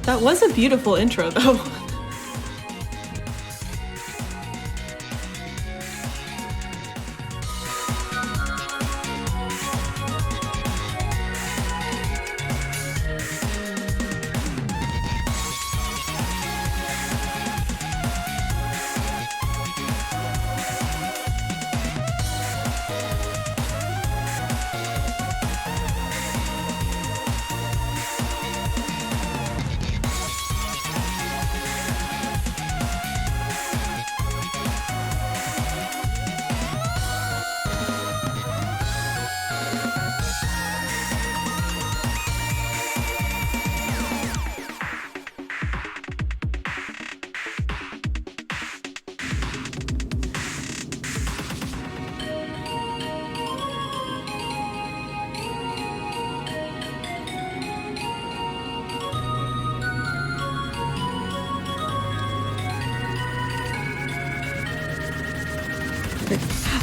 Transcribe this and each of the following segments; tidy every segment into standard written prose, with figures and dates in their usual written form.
That was a beautiful intro, though.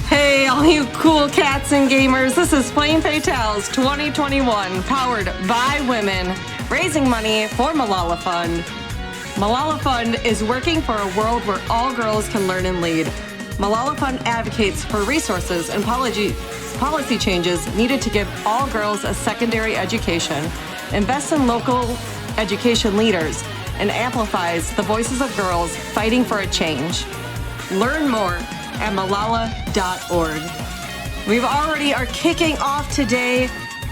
Hey, all you cool cats and gamers, this is Plain Fatales 2021, powered by women, raising money for Malala Fund. Malala Fund is working for a world where all girls can learn and lead. Malala Fund advocates for resources and policy changes needed to give all girls a secondary education, invests in local education leaders, and amplifies the voices of girls fighting for a change. Learn more at malala.org. We already are kicking off today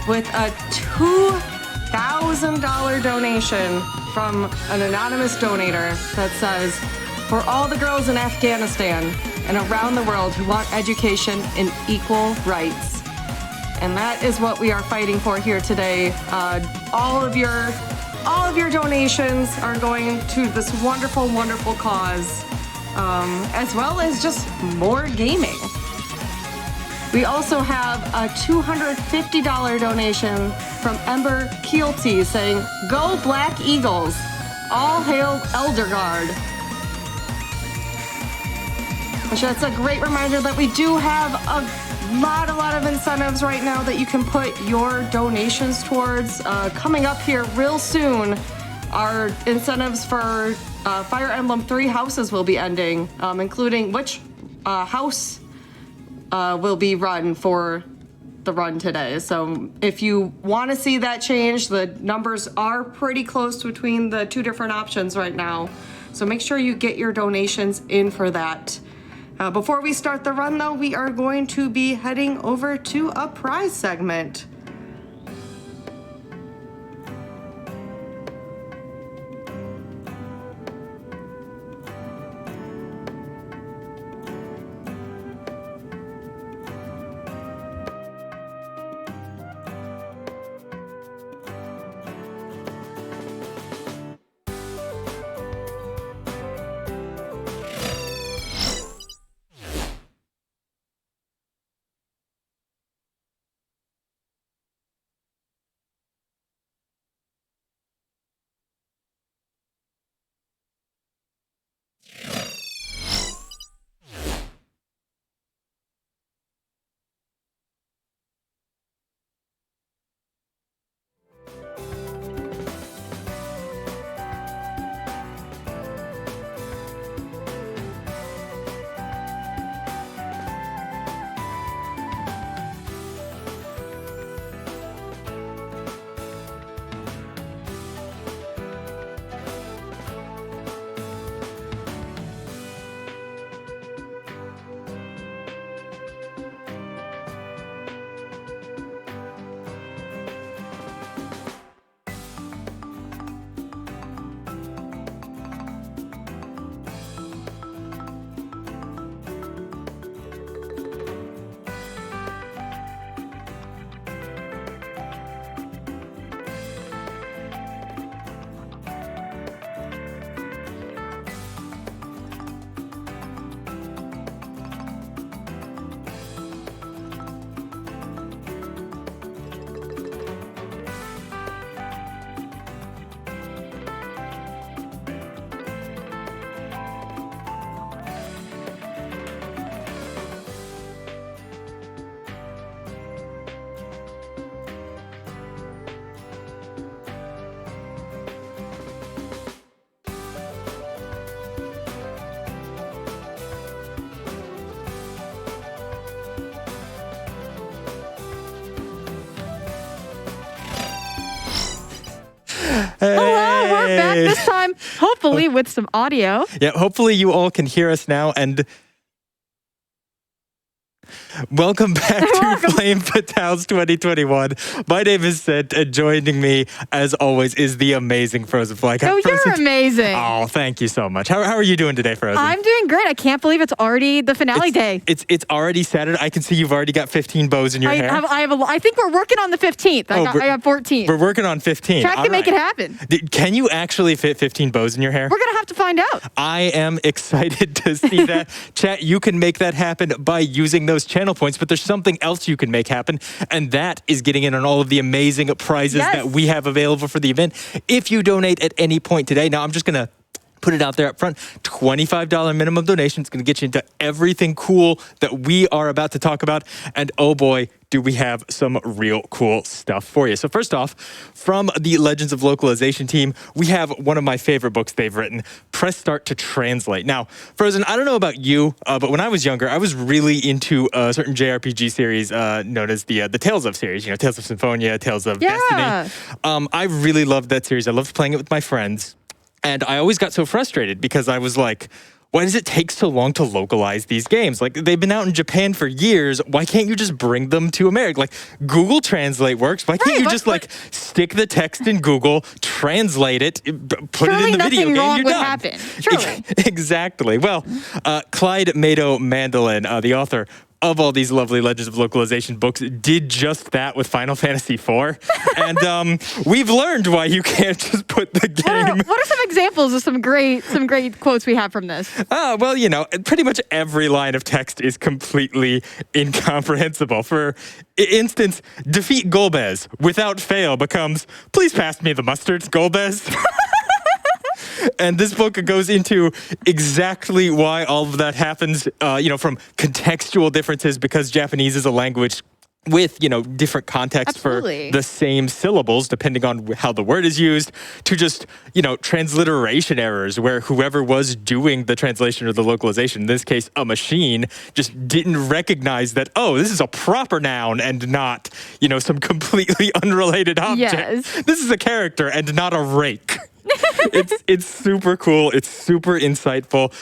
with a $2,000 donation from an anonymous donator that says, for all the girls in Afghanistan and around the world who want education and equal rights. And that is what we are fighting for here today. All of your donations are going to this wonderful, wonderful cause. As well as just more gaming. We also have a $250 donation from Ember Keelty saying, "Go Black Eagles! All hail Elderguard." Which that's a great reminder that we do have a lot of incentives right now that you can put your donations towards. Coming up here real soon are incentives for Fire Emblem 3 houses will be ending, including which house will be run for the run today. So if you want to see that change, the numbers are pretty close between the two different options right now. So make sure you get your donations in for that. Before we start the run, though, we are going to be heading over to a prize segment. back this time, hopefully with some audio. Yeah, hopefully you all can hear us now. And welcome back to Flame Fatales 2021. My name is Sid, and joining me, as always, is the amazing Frozen Fly. Oh, you're amazing. Oh, thank you so much. How are you doing today, Frozen? I'm doing great. I can't believe it's already the finale day. It's already Saturday. I can see you've already got 15 bows in your hair. I think we're working on the 15th. I got 14. We're working on 15. Track can make it happen. Can you actually fit 15 bows in your hair? We're going to have to find out. I am excited to see that. Chat, you can make that happen by using those channel points, but there's something else you can make happen, and that is getting in on all of the amazing prizes that we have available for the event. If you donate at any point today, now I'm just going to put it out there up front, $25 minimum donation. It's going to get you into everything cool that we are about to talk about. And oh boy, do we have some real cool stuff for you. So first off, from the Legends of Localization team, we have one of my favorite books they've written, Press Start to Translate. Now, Frozen, I don't know about you, but when I was younger, I was really into a certain JRPG series known as the Tales of series, Tales of Symphonia, Tales of Destiny. I really loved that series. I loved playing it with my friends. And I always got so frustrated because I was like, why does it take so long to localize these games? Like, they've been out in Japan for years. Why can't you just bring them to America? Like, Google Translate works. Why can't you just, stick the text in Google, translate it, put it in the video game, you're done? Happen. Surely. Exactly. Well, Clyde Mado Mandolin, the author of all these lovely Legends of Localization books, did just that with Final Fantasy IV. And we've learned why you can't just put the game... What are some examples of some great quotes we have from this? Well, pretty much every line of text is completely incomprehensible. For instance, defeat Golbez without fail becomes, please pass me the mustard, Golbez. And this book goes into exactly why all of that happens, from contextual differances, because Japanese is a language with, different contexts for the same syllables, depending on how the word is used, to just, transliteration errors where whoever was doing the translation or the localization, in this case, a machine, just didn't recognize that, oh, this is a proper noun and not, some completely unrelated object. Yes. This is a character and not a rake. It's super cool. It's super insightful.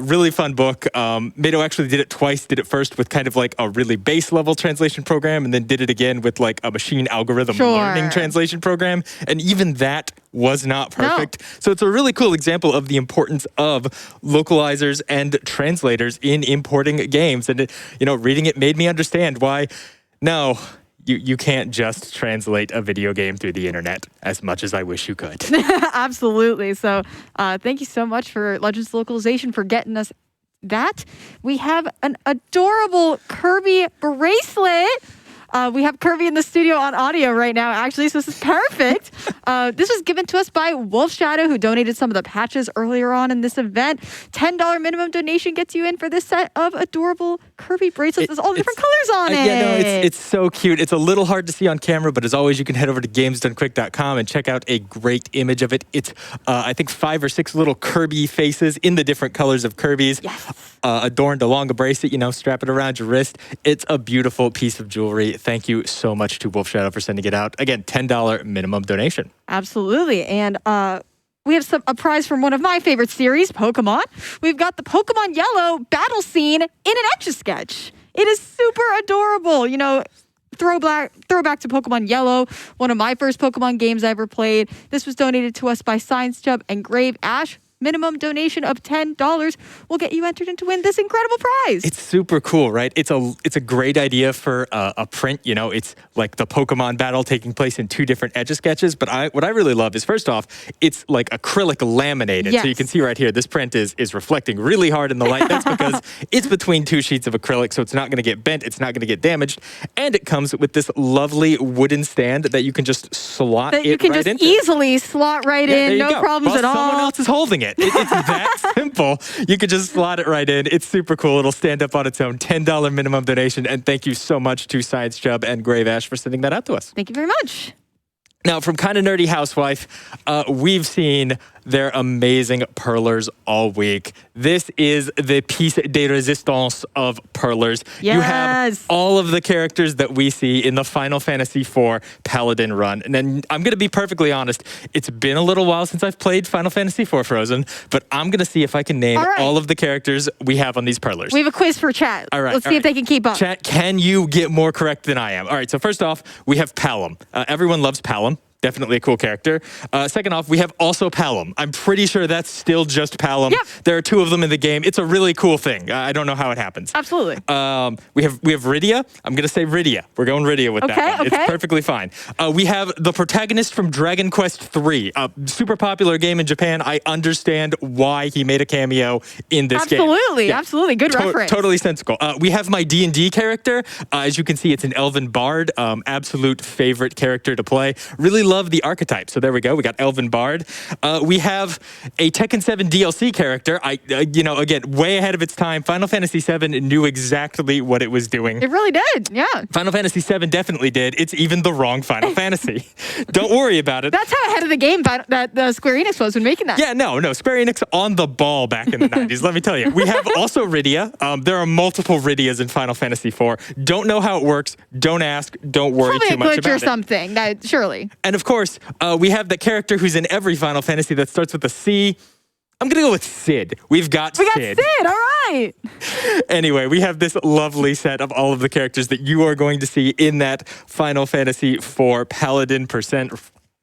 Really fun book. Mado actually did it twice. Did it first with kind of like a really base level translation program, and then did it again with like a machine algorithm learning translation program. And even that was not perfect. No. So it's a really cool example of the importance of localizers and translators in importing games. And reading it made me understand why. No. You can't just translate a video game through the internet, as much as I wish you could. Absolutely. So thank you so much for Legends Localization for getting us that. We have an adorable Kirby bracelet. We have Kirby in the studio on audio right now, actually, so this is perfect. This was given to us by Wolf Shadow, who donated some of the patches earlier on in this event. $10 minimum donation gets you in for this set of adorable Kirby bracelets. There's all different colors on it. Yeah, no, it's so cute. It's a little hard to see on camera, but as always, you can head over to gamesdonequick.com and check out a great image of it. It's, I think, 5 or 6 little Kirby faces in the different colors of Kirby's, adorned along a bracelet, strap it around your wrist. It's a beautiful piece of jewelry. Thank you so much to Wolf Shadow for sending it out. Again, $10 minimum donation. Absolutely. And we have a prize from one of my favorite series, Pokemon. We've got the Pokemon Yellow battle scene in an Etch-a-Sketch. It is super adorable. Throwback to Pokemon Yellow, one of my first Pokemon games I ever played. This was donated to us by Science Chub and Grave Ash. Minimum donation of $10 will get you entered to win this incredible prize. It's super cool, right? It's a great idea for a print. It's like the Pokemon battle taking place in 2 different Etch-a-Sketches. But what I really love is, first off, it's like acrylic laminated. Yes. So you can see right here, this print is reflecting really hard in the light. That's because it's between 2 sheets of acrylic, so it's not going to get bent. It's not going to get damaged. And it comes with this lovely wooden stand that you can just slot it right into. That you can just easily slot right in, no problems at all. Someone else is holding it. It's that simple. You could just slot it right in. It's super cool. It'll stand up on its own. $10 minimum donation. And thank you so much to Science Chub and Grave Ash for sending that out to us. Thank you very much. Now, from Kinda Nerdy Housewife, we've seen their amazing perlers all week. This is the piece de resistance of perlers. You have Yes. all of the characters that we see in the Final Fantasy IV Paladin run. And then I'm going to be perfectly honest, it's been a little while since I've played Final Fantasy IV Frozen, but I'm going to see if I can name all of the characters we have on these perlers. We have a quiz for chat. All right, Let's see if they can keep up. Chat, can you get more correct than I am? All right, so first off, we have Palom. Everyone loves Palom. Definitely a cool character. Second off, we have also Palom. I'm pretty sure that's still just Palom. Yep. There are two of them in the game. It's a really cool thing. I don't know how it happens. Absolutely. We have Rydia. I'm gonna say Rydia. We're going Rydia with that one. Okay. It's perfectly fine. We have the protagonist from Dragon Quest III, a super popular game in Japan. I understand why he made a cameo in this game. Absolutely. Good reference. Totally sensical. We have my D&D character. As you can see, it's an Elven Bard. Absolute favorite character to play. Really love the archetype. So there we go. We got Elven Bard. We have a Tekken 7 DLC character. Again, way ahead of its time. Final Fantasy 7 knew exactly what it was doing. It really did. Yeah. Final Fantasy 7 definitely did. It's even the wrong Final Fantasy. Don't worry about it. That's how ahead of the game that the Square Enix was when making that. Yeah, no. Square Enix on the ball back in the 90s, let me tell you. We have also Rydia. There are multiple Rydias in Final Fantasy 4. Don't know how it works. Don't ask. Don't worry Probably too much a glitch about or it. something. That surely. And of course, we have the character who's in every Final Fantasy that starts with a C. I'm going to go with Sid. We got Sid. All right. Anyway, we have this lovely set of all of the characters that you are going to see in that Final Fantasy IV Paladin percent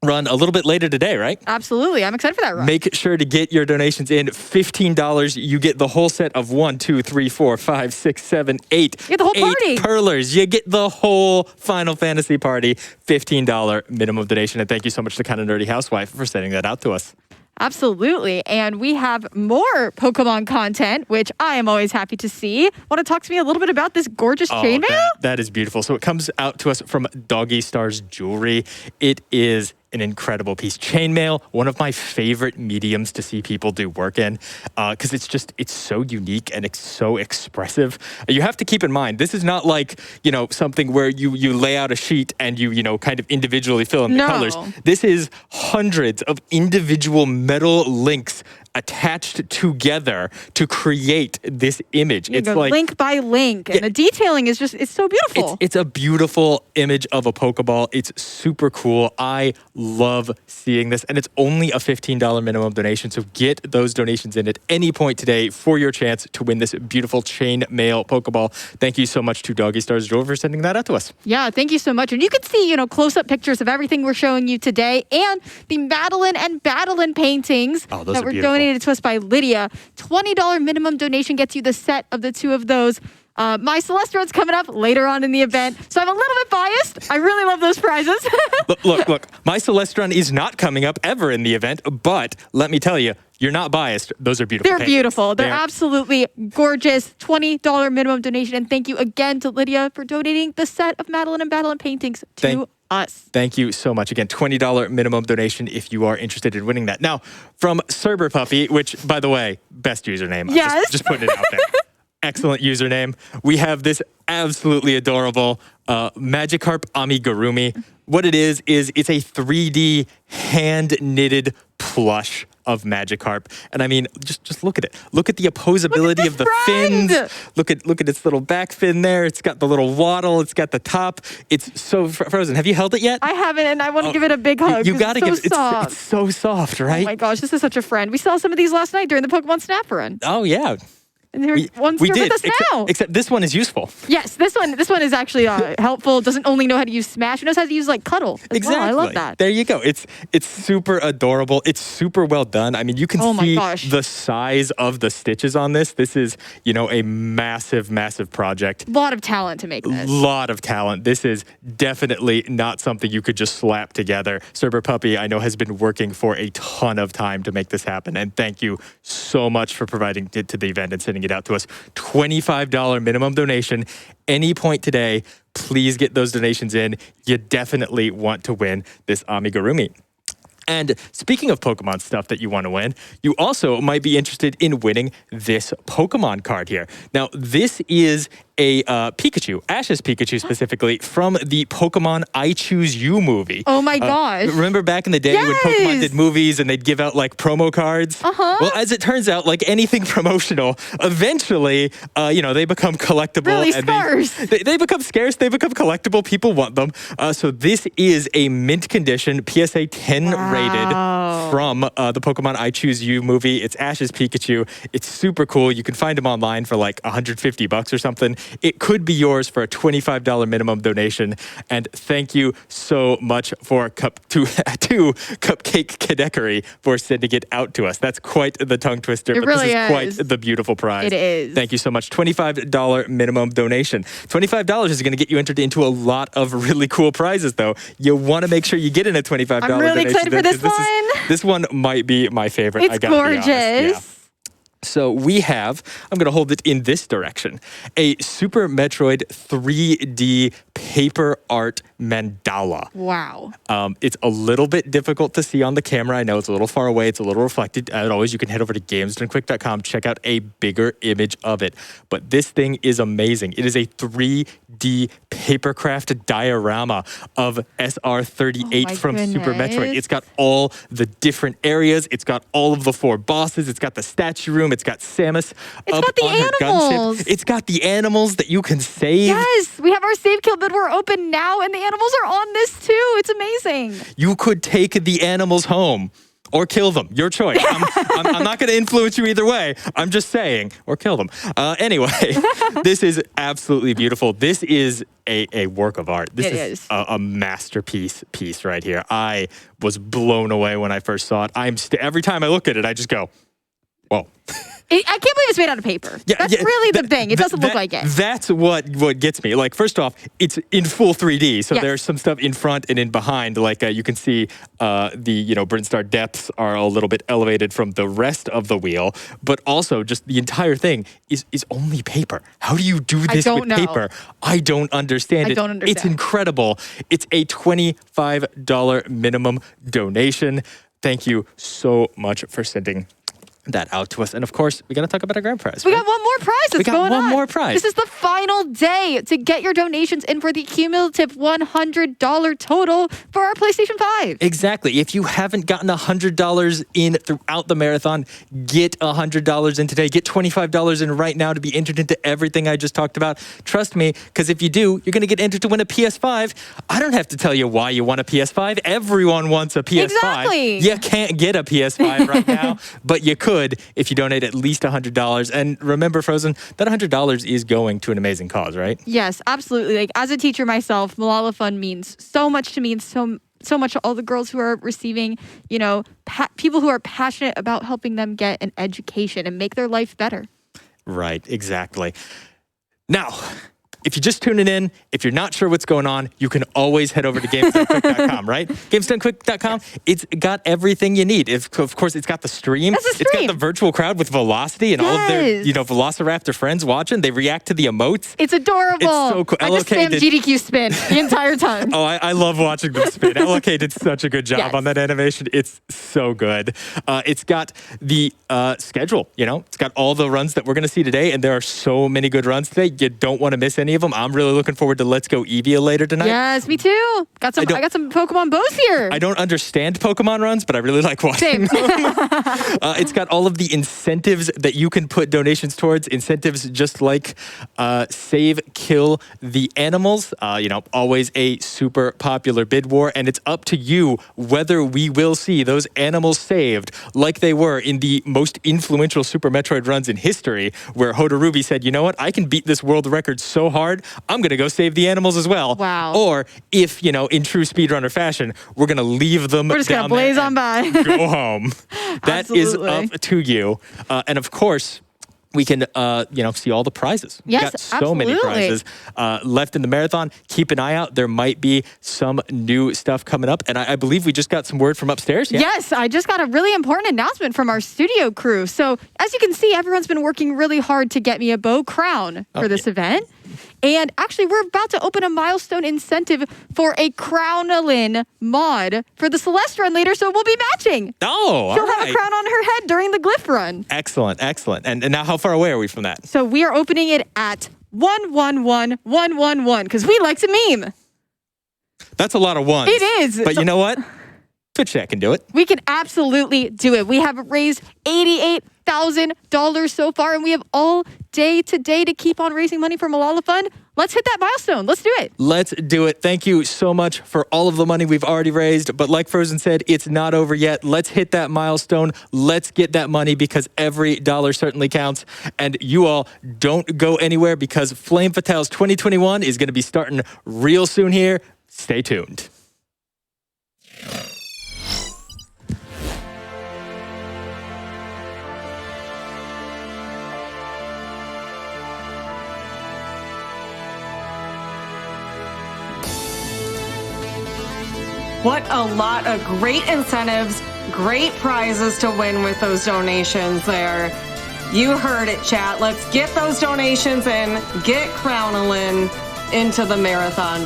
run a little bit later today, right? Absolutely. I'm excited for that run. Make sure to get your donations in. $15. You get the whole set of 1, 2, 3, 4, 5, 6, 7, 8. You get the whole party. 8 perlers. You get the whole Final Fantasy party. $15 minimum donation. And thank you so much to Kind of Nerdy Housewife for sending that out to us. Absolutely. And we have more Pokemon content, which I am always happy to see. Want to talk to me a little bit about this gorgeous chainmail? That is beautiful. So it comes out to us from Doggy Star's Jewelry. It is an incredible piece. Chainmail, one of my favorite mediums to see people do work in, because it's so unique and it's so expressive. You have to keep in mind, this is not like, something where you lay out a sheet and you kind of individually fill in the colors. This is hundreds of individual metal links attached together to create this image. It's like link by link, and the detailing is it's so beautiful. It's a beautiful image of a Pokeball. It's super cool. I love seeing this, and it's only a $15 minimum donation, so get those donations in at any point today for your chance to win this beautiful chainmail Pokeball. Thank you so much to Doggy Stars Jewel for sending that out to us. Yeah, thank you so much. And you can see, close-up pictures of everything we're showing you today, and the Madeline and Badeline paintings that were donated to us by Lydia. $20 minimum donation gets you the set of the two of those. My Celestron's coming up later on in the event, so I'm a little bit biased. I really love those prizes. Look, my Celestron is not coming up ever in the event, but let me tell you, you're not biased. Those are beautiful. They're beautiful. They're absolutely gorgeous. $20 minimum donation. And thank you again to Lydia for donating the set of Madeline and Badeline paintings to us. Thank you so much. Again, $20 minimum donation if you are interested in winning that. Now, from Cerber Puppy, which, by the way, best username. Yes. Just putting it out there. Excellent username. We have this absolutely adorable Magikarp Amigurumi. What it is it's a 3D hand-knitted plush of Magikarp. And I mean, just look at it. Look at the opposability of the fins. Look at its little back fin there. It's got the little waddle. It's got the top. It's so frozen. Have you held it yet? I haven't, and I want to give it a big hug. You got to give it. It's so soft, right? Oh my gosh, this is such a friend. We saw some of these last night during the Pokemon Snap run. Oh yeah. And there's one's here with us now. Except this one is useful. Yes, this one is actually helpful. Doesn't only know how to use Smash, it knows how to use Cuddle. Exactly. Well. I love that. There you go. It's super adorable. It's super well done. I mean, you can see the size of the stitches on this. This is, a massive, massive project. A lot of talent to make this. Lot of talent. This is definitely not something you could just slap together. Cerber Puppy, I know, has been working for a ton of time to make this happen. And thank you so much for providing it to the event and sending it out to us. $25 minimum donation. Any point today, please get those donations in. You definitely want to win this Amigurumi. And speaking of Pokemon stuff that you want to win, you also might be interested in winning this Pokemon card here. Now, this is a Pikachu, Ash's Pikachu specifically, from the Pokemon I Choose You movie. Oh my gosh. Remember back in the day when Pokemon did movies and they'd give out like promo cards? Well, as it turns out, like anything promotional, eventually, they become collectible. Really and scarce. They become scarce. They become collectible. People want them. So this is a mint condition, PSA 10 rated from the Pokemon I Choose You movie. It's Ash's Pikachu. It's super cool. You can find him online for like $150 or something. It could be yours for a $25 minimum donation. And thank you so much for to Cupcake Kadekery for sending it out to us. That's quite the tongue twister, but really this is quite is. the beautiful prize. It is. Thank you so much. $25 minimum donation. $25 is going to get you entered into a lot of really cool prizes, though. You want to make sure you get in a $25 donation. I'm really excited for this one. This one might be my favorite. It's I gotta gorgeous. be honest. Yeah. So we have, I'm going to hold it in this direction, a Super Metroid 3D paper art mandala. Wow. It's a little bit difficult to see on the camera. I know it's a little far away. It's a little reflected. As always, you can head over to gamesdonequick.com, check out a bigger image of it. But this thing is amazing. It is a 3D papercraft diorama of SR38 from Super Metroid. It's got all the different areas. It's got all of the 4 bosses. It's got the statue room. It's got Samus up got the on her animals. gunship. It's got the animals that you can save. Yes, we have our save kill bid. We're open now, and the animals are on this too. It's amazing. You could take the animals home or kill them. Your choice. I'm not going to influence you either way. I'm just saying, or kill them. Anyway, this is absolutely beautiful. This is a work of art. This is a masterpiece piece right here. I was blown away when I first saw it. Every time I look at it, I just go, whoa. I can't believe it's made out of paper. That's really the thing. It doesn't look like it. That's what gets me. Like, first off, it's in full 3D. So there's some stuff in front and in behind. Like, you can see the, Brinstar depths are a little bit elevated from the rest of the wheel. But also, just the entire thing is only paper. How do you do this with paper? I don't understand it. It's incredible. It's a $25 minimum donation. Thank you so much for sending that out to us. And of course, we got to talk about our grand prize. We got one more prize that's going on. We got one more prize. This is the final day to get your donations in for the cumulative $100 total for our PlayStation 5. Exactly. If you haven't gotten $100 in throughout the marathon, get $100 in today. Get $25 in right now to be entered into everything I just talked about. Trust me, because if you do, you're going to get entered to win a PS5. I don't have to tell you why you want a PS5. Everyone wants a PS5. Exactly. You can't get a PS5 right now, but you could if you donate at least $100. And remember, Frozen, that $100 is going to an amazing cause, right? Yes, absolutely. Like, as a teacher myself, Malala Fund means so much to me, and so much to all the girls who are receiving, people who are passionate about helping them get an education and make their life better. Right, exactly. Now, if you're just tuning in, if you're not sure what's going on, you can always head over to GamesDoneQuick.com, right? GamesDoneQuick.com, it's got everything you need. Of course, it's got the stream. It's got the virtual crowd with Velocity and all of their, Velociraptor friends watching. They react to the emotes. It's adorable. It's so cool. I just spammed GDQ spin the entire time. Oh, I love watching them spin. LOK did such a good job on that animation. It's so good. It's got the schedule, It's got all the runs that we're going to see today, and there are so many good runs today. You don't want to miss any of them. I'm really looking forward to Let's Go Eevee later tonight. Yes, me too. I got some Pokemon bows here. I don't understand Pokemon runs, but I really like watching them. It's got all of the incentives that you can put donations towards. Incentives just like save, kill the animals. Always a super popular bid war, and it's up to you whether we will see those animals saved like they were in the most influential Super Metroid runs in history, where Hodorubi said, you know what, I can beat this world record so hard, I'm going to go save the animals as well. Wow. Or if, in true speedrunner fashion, we're going to leave them We're just going to blaze on by. Go home. That is up to you. And of course, we can, see all the prizes. Yes, We've got so many prizes left in the marathon. Keep an eye out. There might be some new stuff coming up. And I believe we just got some word from upstairs. Yeah? Yes, I just got a really important announcement from our studio crew. So as you can see, everyone's been working really hard to get me a bow crown for this event. And actually, we're about to open a milestone incentive for a Crownalin mod for the Celeste run later, so we'll be matching. Oh, She'll have a crown on her head during the Glyph run. Excellent, excellent. And now how far away are we from that? So we are opening it at 111-111 because we like to meme. That's a lot of ones. It is. But you know what? Twitch Chat can do it. We can absolutely do it. We have raised $88,000 so far, and we have all day today to keep on raising money for Malala Fund. Let's hit that milestone. Let's do it. Let's do it. Thank you so much for all of the money we've already raised. But like Frozen said, it's not over yet. Let's hit that milestone. Let's get that money because every dollar certainly counts. And you all don't go anywhere because Flame Fatales 2021 is going to be starting real soon here. Stay tuned. What a lot of great incentives, great prizes to win with those donations there. You heard it, chat. Let's get those donations in, get Crownalyn into the marathon.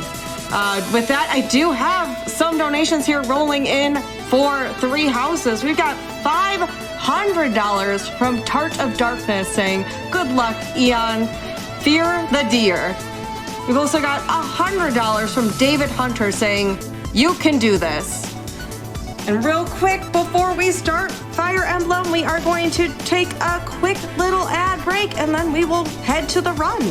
With that, I do have some donations here rolling in for 3 houses. We've got $500 from Tart of Darkness saying, good luck, Aeon. Fear the deer. We've also got $100 from David Hunter saying, you can do this. And real quick, before we start Fire Emblem, we are going to take a quick little ad break and then we will head to the run.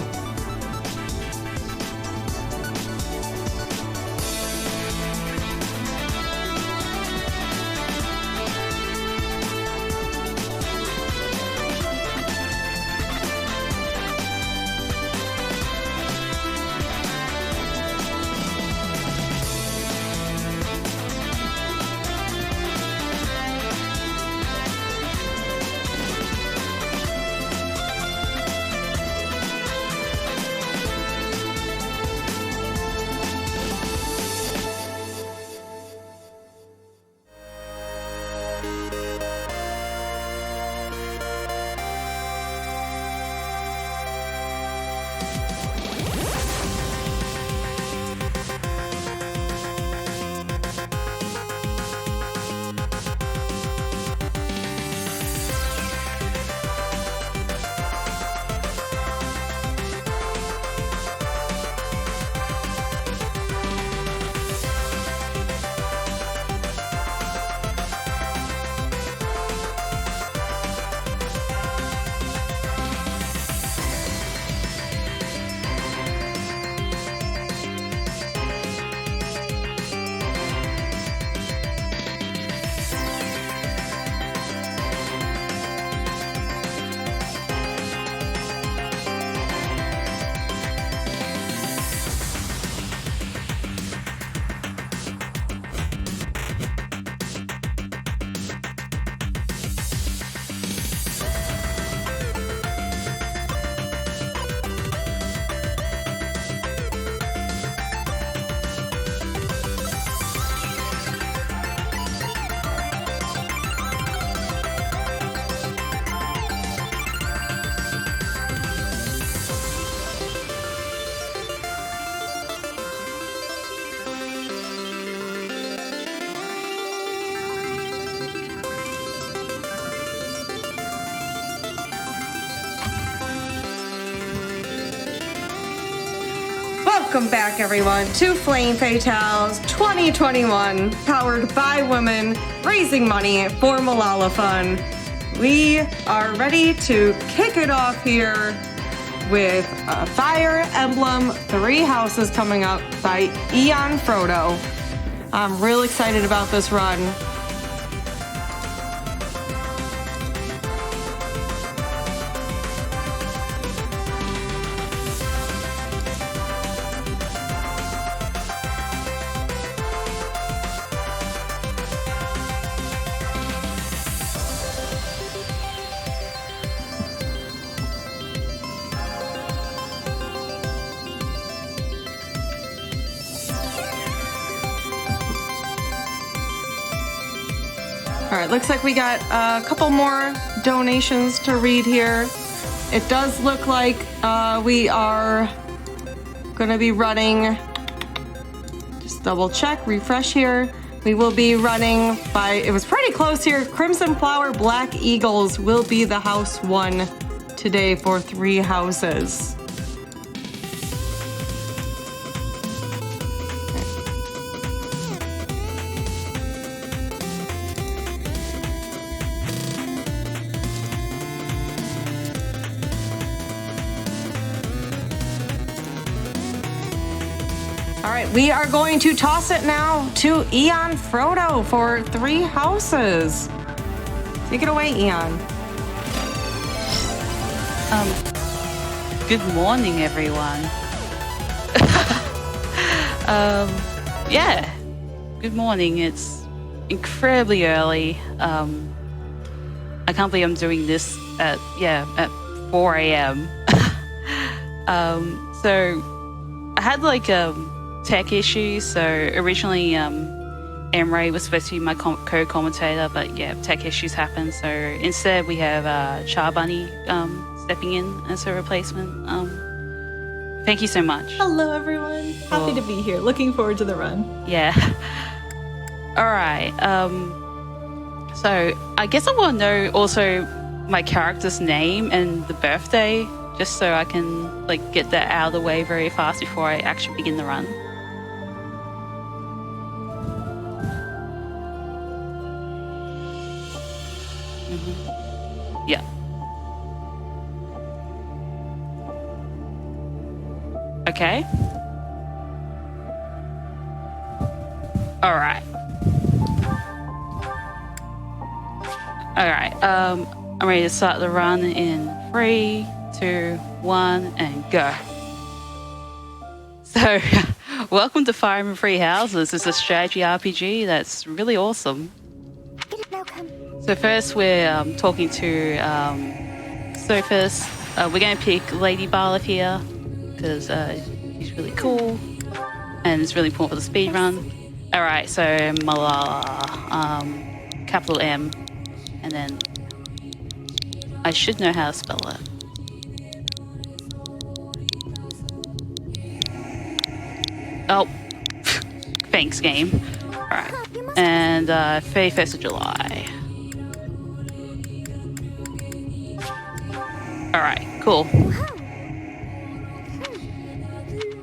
Welcome back, everyone, to Flame Fatales 2021, powered by women, raising money for Malala Fund. We are ready to kick it off here with Fire Emblem 3 Houses coming up by AeonFrodo. I'm real excited about this run. All right, looks like we got a couple more donations to read here. It does look like we are going to be running, just double check, refresh here. We will be running by, it was pretty close here, Crimson Flower Black Eagles will be the house one today for 3 houses. right, we are going to toss it now to AeonFrodo for 3 houses. Take it away, Eon. Good morning, everyone. Yeah, good morning. It's incredibly early. I can't believe I'm doing this at 4 a.m. So I had tech issues. So originally, Emre was supposed to be my co-commentator, but yeah, tech issues happened. So instead, we have Charbunny stepping in as a replacement. Thank you so much. Hello, everyone. Happy to be here. Looking forward to the run. Yeah. All right. So I guess I want to know also my character's name and the birthday, just so I can get that out of the way very fast before I actually begin the run. Yeah. Okay. All right. I'm ready to start the run in 3, 2, 1, and go. So, welcome to Fire Emblem Three Houses. It's a strategy RPG that's really awesome. So first we're talking to Sophus. We're going to pick Lady Barleth here because she's really cool and it's really important for the speed run. All right, so Malala, capital M, and then I should know how to spell it. Oh, thanks, game. All right, and 31st of July. All right, cool.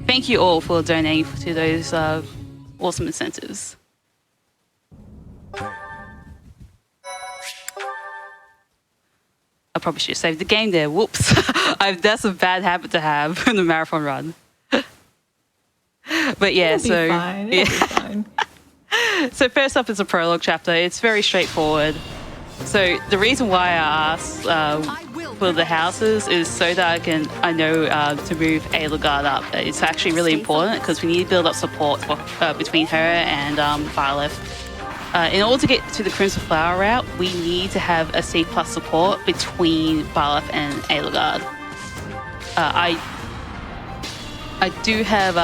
Thank you all for donating to those awesome incentives. I probably should have saved the game there. Whoops. That's a bad habit to have in the marathon run. But yeah, It'll be fine. It'll be fine. So first up is a prologue chapter. It's very straightforward. So the reason why I asked for the houses is so that I know to move Aelugard up. It's actually really important because we need to build up support between her and Barleth. In order to get to the Crimson Flower route, we need to have a C+ support between Barleth and Aelugard. I do have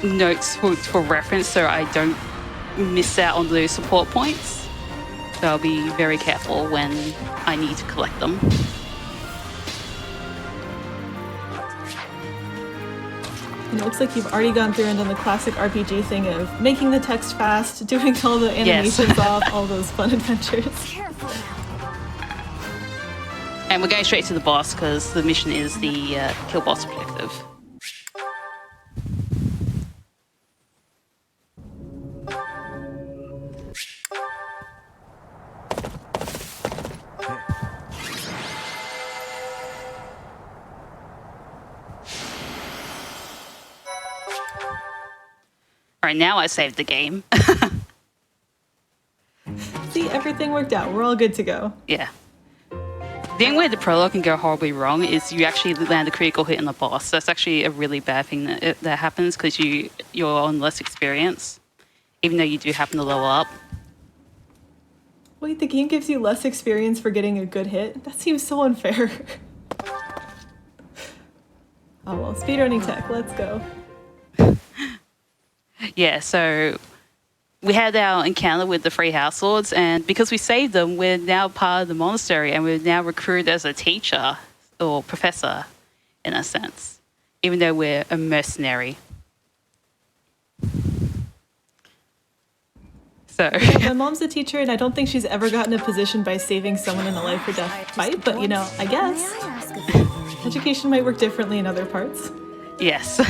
notes for reference so I don't miss out on those support points. So I'll be very careful when I need to collect them. And it looks like you've already gone through and done the classic RPG thing of making the text fast, doing all the animations off, all those fun adventures. And we're going straight to the boss because the mission is the kill boss objective. All right, now I saved the game. See, everything worked out. We're all good to go. Yeah. The only way the prologue can go horribly wrong is you actually land a critical hit on the boss. That's actually a really bad thing that happens because you're on less experience, even though you do happen to level up. Wait, the game gives you less experience for getting a good hit? That seems so unfair. Oh well, speedrunning tech, let's go. Yeah, so we had our encounter with the three house lords, and because we saved them, we're now part of the monastery, and we're now recruited as a teacher or professor, in a sense, even though we're a mercenary. So My mom's a teacher, and I don't think she's ever gotten a position by saving someone in a life or death fight, but you know, I guess education might work differently in other parts. yes.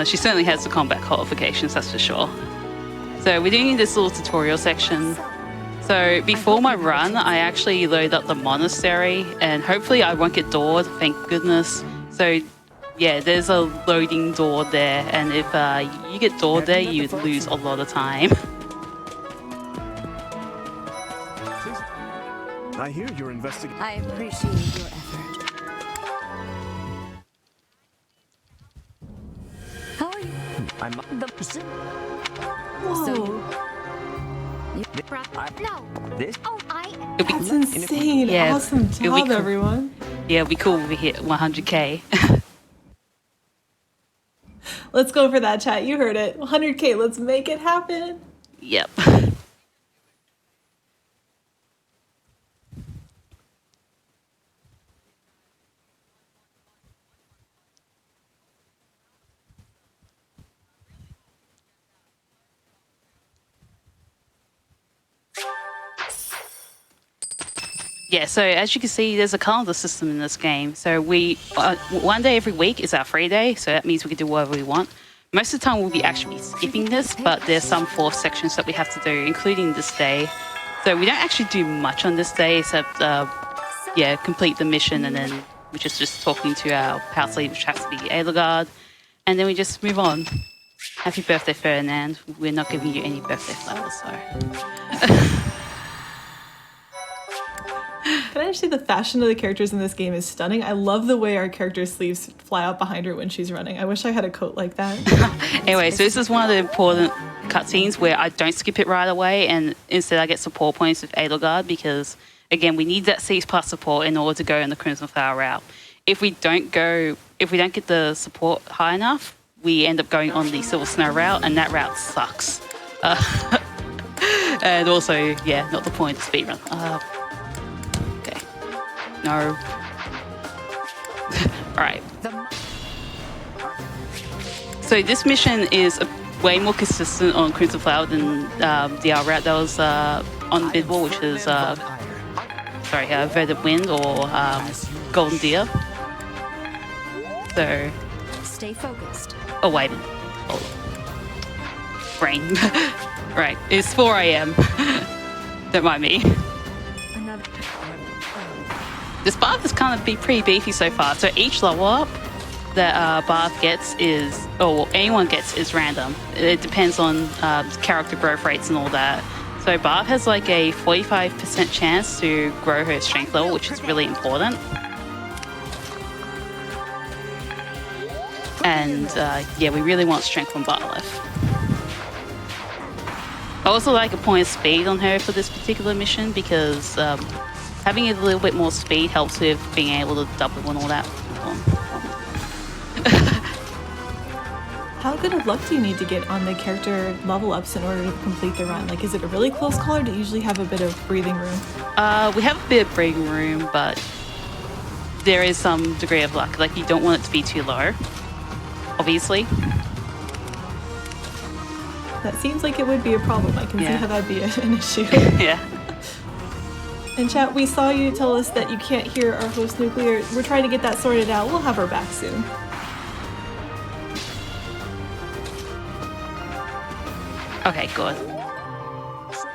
She certainly has the combat qualifications, that's for sure. So we're doing this little tutorial section. So So before my run, I actually load up the monastery, and hopefully I won't get doored, thank goodness. So yeah, there's a loading door there, and if you get doored there, you lose a lot of time. I hear you're investigating. I appreciate your effort. How are you? I'm The Whoa, So you- No. this. Oh, It'd be, that's insane. Yeah, Awesome it'll be job, cool. everyone. yeah, we cool if we hit 100k. Let's go for that, chat. You heard it. 100K. Let's make it happen. Yep. Yeah, so as you can see, there's a calendar system in this game. So we, one day every week is our free day, so that means we can do whatever we want. Most of the time we'll be actually skipping this, but there's some fourth sections that we have to do, including this day. So we don't actually do much on this day, except, yeah, complete the mission, and then we're just talking to our house lead, which has to be Edelgard, and then we just move on. Happy birthday, Ferdinand. We're not giving you any birthday flowers, so... Can I just say the fashion of the characters in this game is stunning? I love the way our character's sleeves fly out behind her when she's running. I wish I had a coat like that. Anyway, so this is one of the important cutscenes where I don't skip it right away, and instead I get support points with Edelgard because, again, we need that C+ support in order to go in the Crimson Flower route. If we don't get the support high enough, we end up going on the Silver Snow route, and that route sucks. And also, yeah, not the point of speedrun. Okay. No. Alright. So this mission is way more consistent on Crimson Flower than the other route that was on the bid wall, which is Verdant Wind or Golden Deer. So, Stay focused. oh wait a minute. Oh. Brain. Right, it's 4 a.m. Don't mind me. Another. This bath is kind of pretty beefy so far. So each level up that bath gets is, or anyone gets, is random. It depends on character growth rates and all that. So Barb has like a 45% chance to grow her strength level, which is really important. And yeah, we really want strength from Barleth. I also like a point of speed on her for this particular mission because having a little bit more speed helps with being able to double and all that. How good of luck do you need to get on the character level ups in order to complete the run? Like, is it a really close call or do you usually have a bit of breathing room? We have a bit of breathing room, but there is some degree of luck. Like, you don't want it to be too low, obviously. That seems like it would be a problem. I can see Yeah. how that'd be an issue. Yeah. And chat, we saw you tell us that you can't hear our host Nuclear. We're trying to get that sorted out. We'll have her back soon. Okay, good.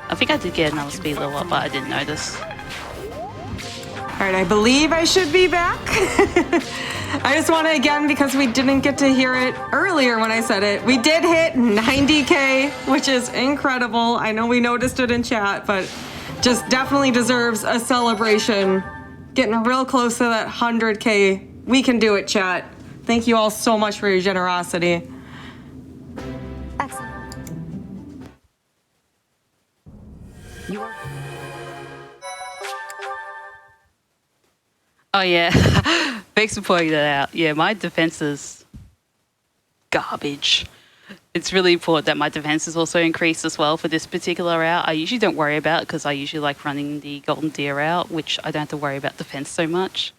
I think I did get another speed level up, but I didn't notice. All right, I believe I should be back. I just want to, again, because we didn't get to hear it earlier when I said it, we did hit 90K, which is incredible. I know we noticed it in chat, but just definitely deserves a celebration. Getting real close to that 100K. We can do it, chat. Thank you all so much for your generosity. Excellent. You are. Oh yeah, thanks for pointing that out. Yeah, my defense is garbage. It's really important that my defense is also increased as well for this particular route. I usually don't worry about it because I usually like running the Golden Deer route, which I don't have to worry about defense so much.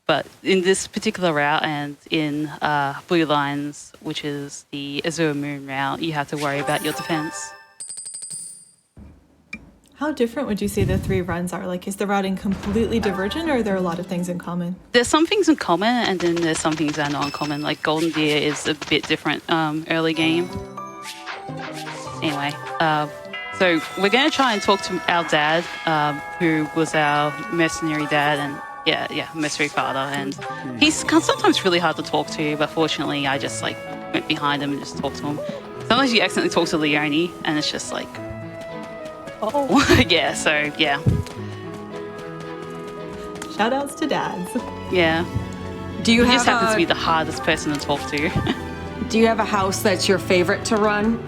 But in this particular route and in Blue Lines, which is the Azure Moon route, you have to worry about your defense. How different would you say the three runs are? Like, is the routing completely divergent or are there a lot of things in common? There's some things in common, and then there's some things that are not in common. Like Golden Deer is a bit different early game. Anyway, So we're going to try and talk to our dad, who was our mercenary dad and mercenary father. And he's sometimes really hard to talk to, but fortunately I just like went behind him and just talked to him. Sometimes you accidentally talk to Leone and it's just like, oh, yeah, so yeah. Shout outs to dads. Yeah. Do you He have just happens to be a, the hardest person to talk to. do you have a house that's your favorite to run?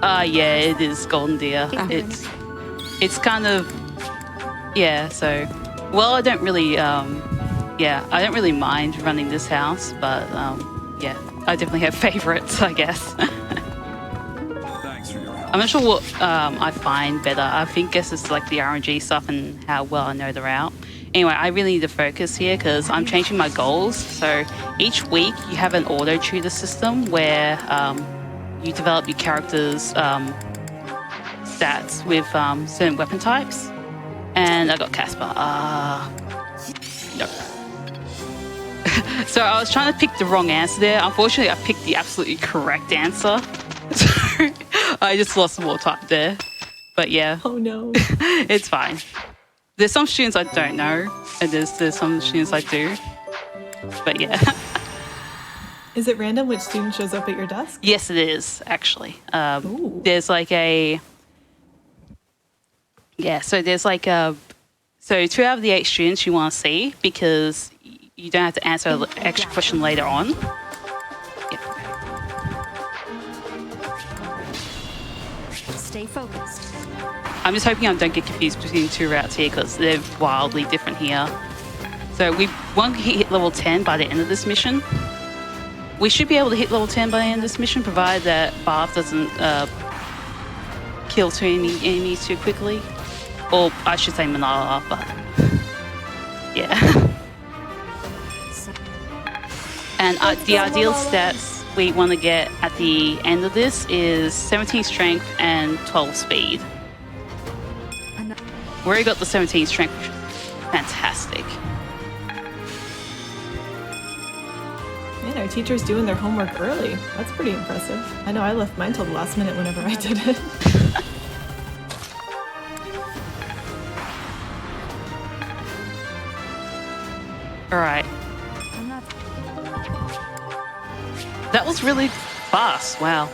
Yeah, it is Golden Deer. It's kind of, so, well, I don't really, I don't really mind running this house, but I definitely have favorites, I guess. Thanks for your help. I'm not sure what I find better. I guess it's like the RNG stuff and how well I know the route. Anyway, I really need to focus here because I'm changing my goals. So each week you have an auto tutor system where you develop your character's stats with certain weapon types. And I got Casper. No. So I was trying to pick the wrong answer there. Unfortunately, I picked the absolutely correct answer. So I just lost more time there. But yeah, Oh no. it's fine. There's some students I don't know, and there's some students I do. But yeah. Is it random which student shows up at your desk? Yes, it is, actually. Ooh. There's like so 2 out of the 8 students you want to see because you don't have to answer an extra question later on. Yeah. Stay focused. I'm just hoping I don't get confused between 2 routes here because they're wildly different here. So we won't hit level 10 by the end of this mission. We should be able to hit level 10 by the end of this mission, provided that Bath doesn't kill too many enemies too quickly. Or I should say Manala, but yeah. And the ideal stats we want to get at the end of this is 17 strength and 12 speed. We already got the 17 strength, which is fantastic. Man, our teacher's doing their homework early. That's pretty impressive. I know I left mine till the last minute whenever I did it. All right. I'm not. That was really fast. Wow.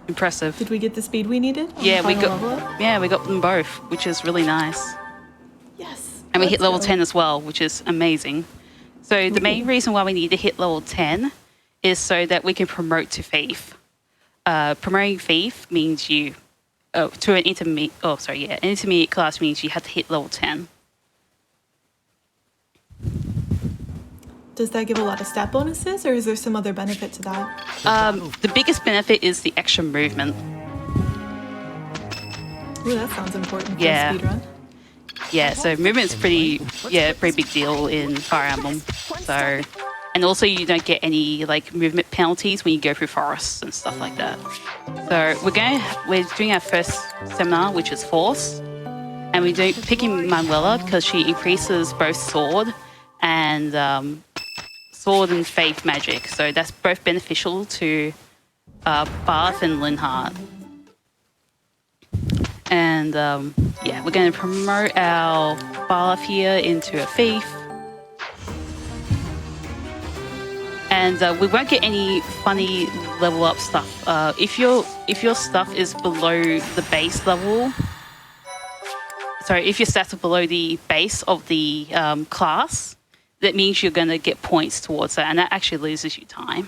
Impressive. Did we get the speed we needed? on Yeah, the we final level got up? we got them both, which is really nice. Yes. And we hit Let's level go. 10 as well, which is amazing. So the main reason why we need to hit level 10 is so that we can promote to Thief. Promoting Thief means you to an intermediate. Oh, sorry, yeah, an intermediate class means you have to hit level 10. Does that give a lot of stat bonuses, or is there some other benefit to that? The biggest benefit is the extra movement. Ooh, that sounds important for Yeah. a speedrun. Yeah, so movement's pretty big deal in Fire Emblem. So, and also you don't get any like movement penalties when you go through forests and stuff like that. So we're doing our first seminar, which is Force, and we're picking Manuela because she increases both sword and faith magic. So that's both beneficial to Barth and Linhardt. And we're going to promote our Barth here into a Thief. And we won't get any funny level up stuff. If your stuff is below the base level, if your stats are below the base of the class, that means you're going to get points towards that, and that actually loses you time.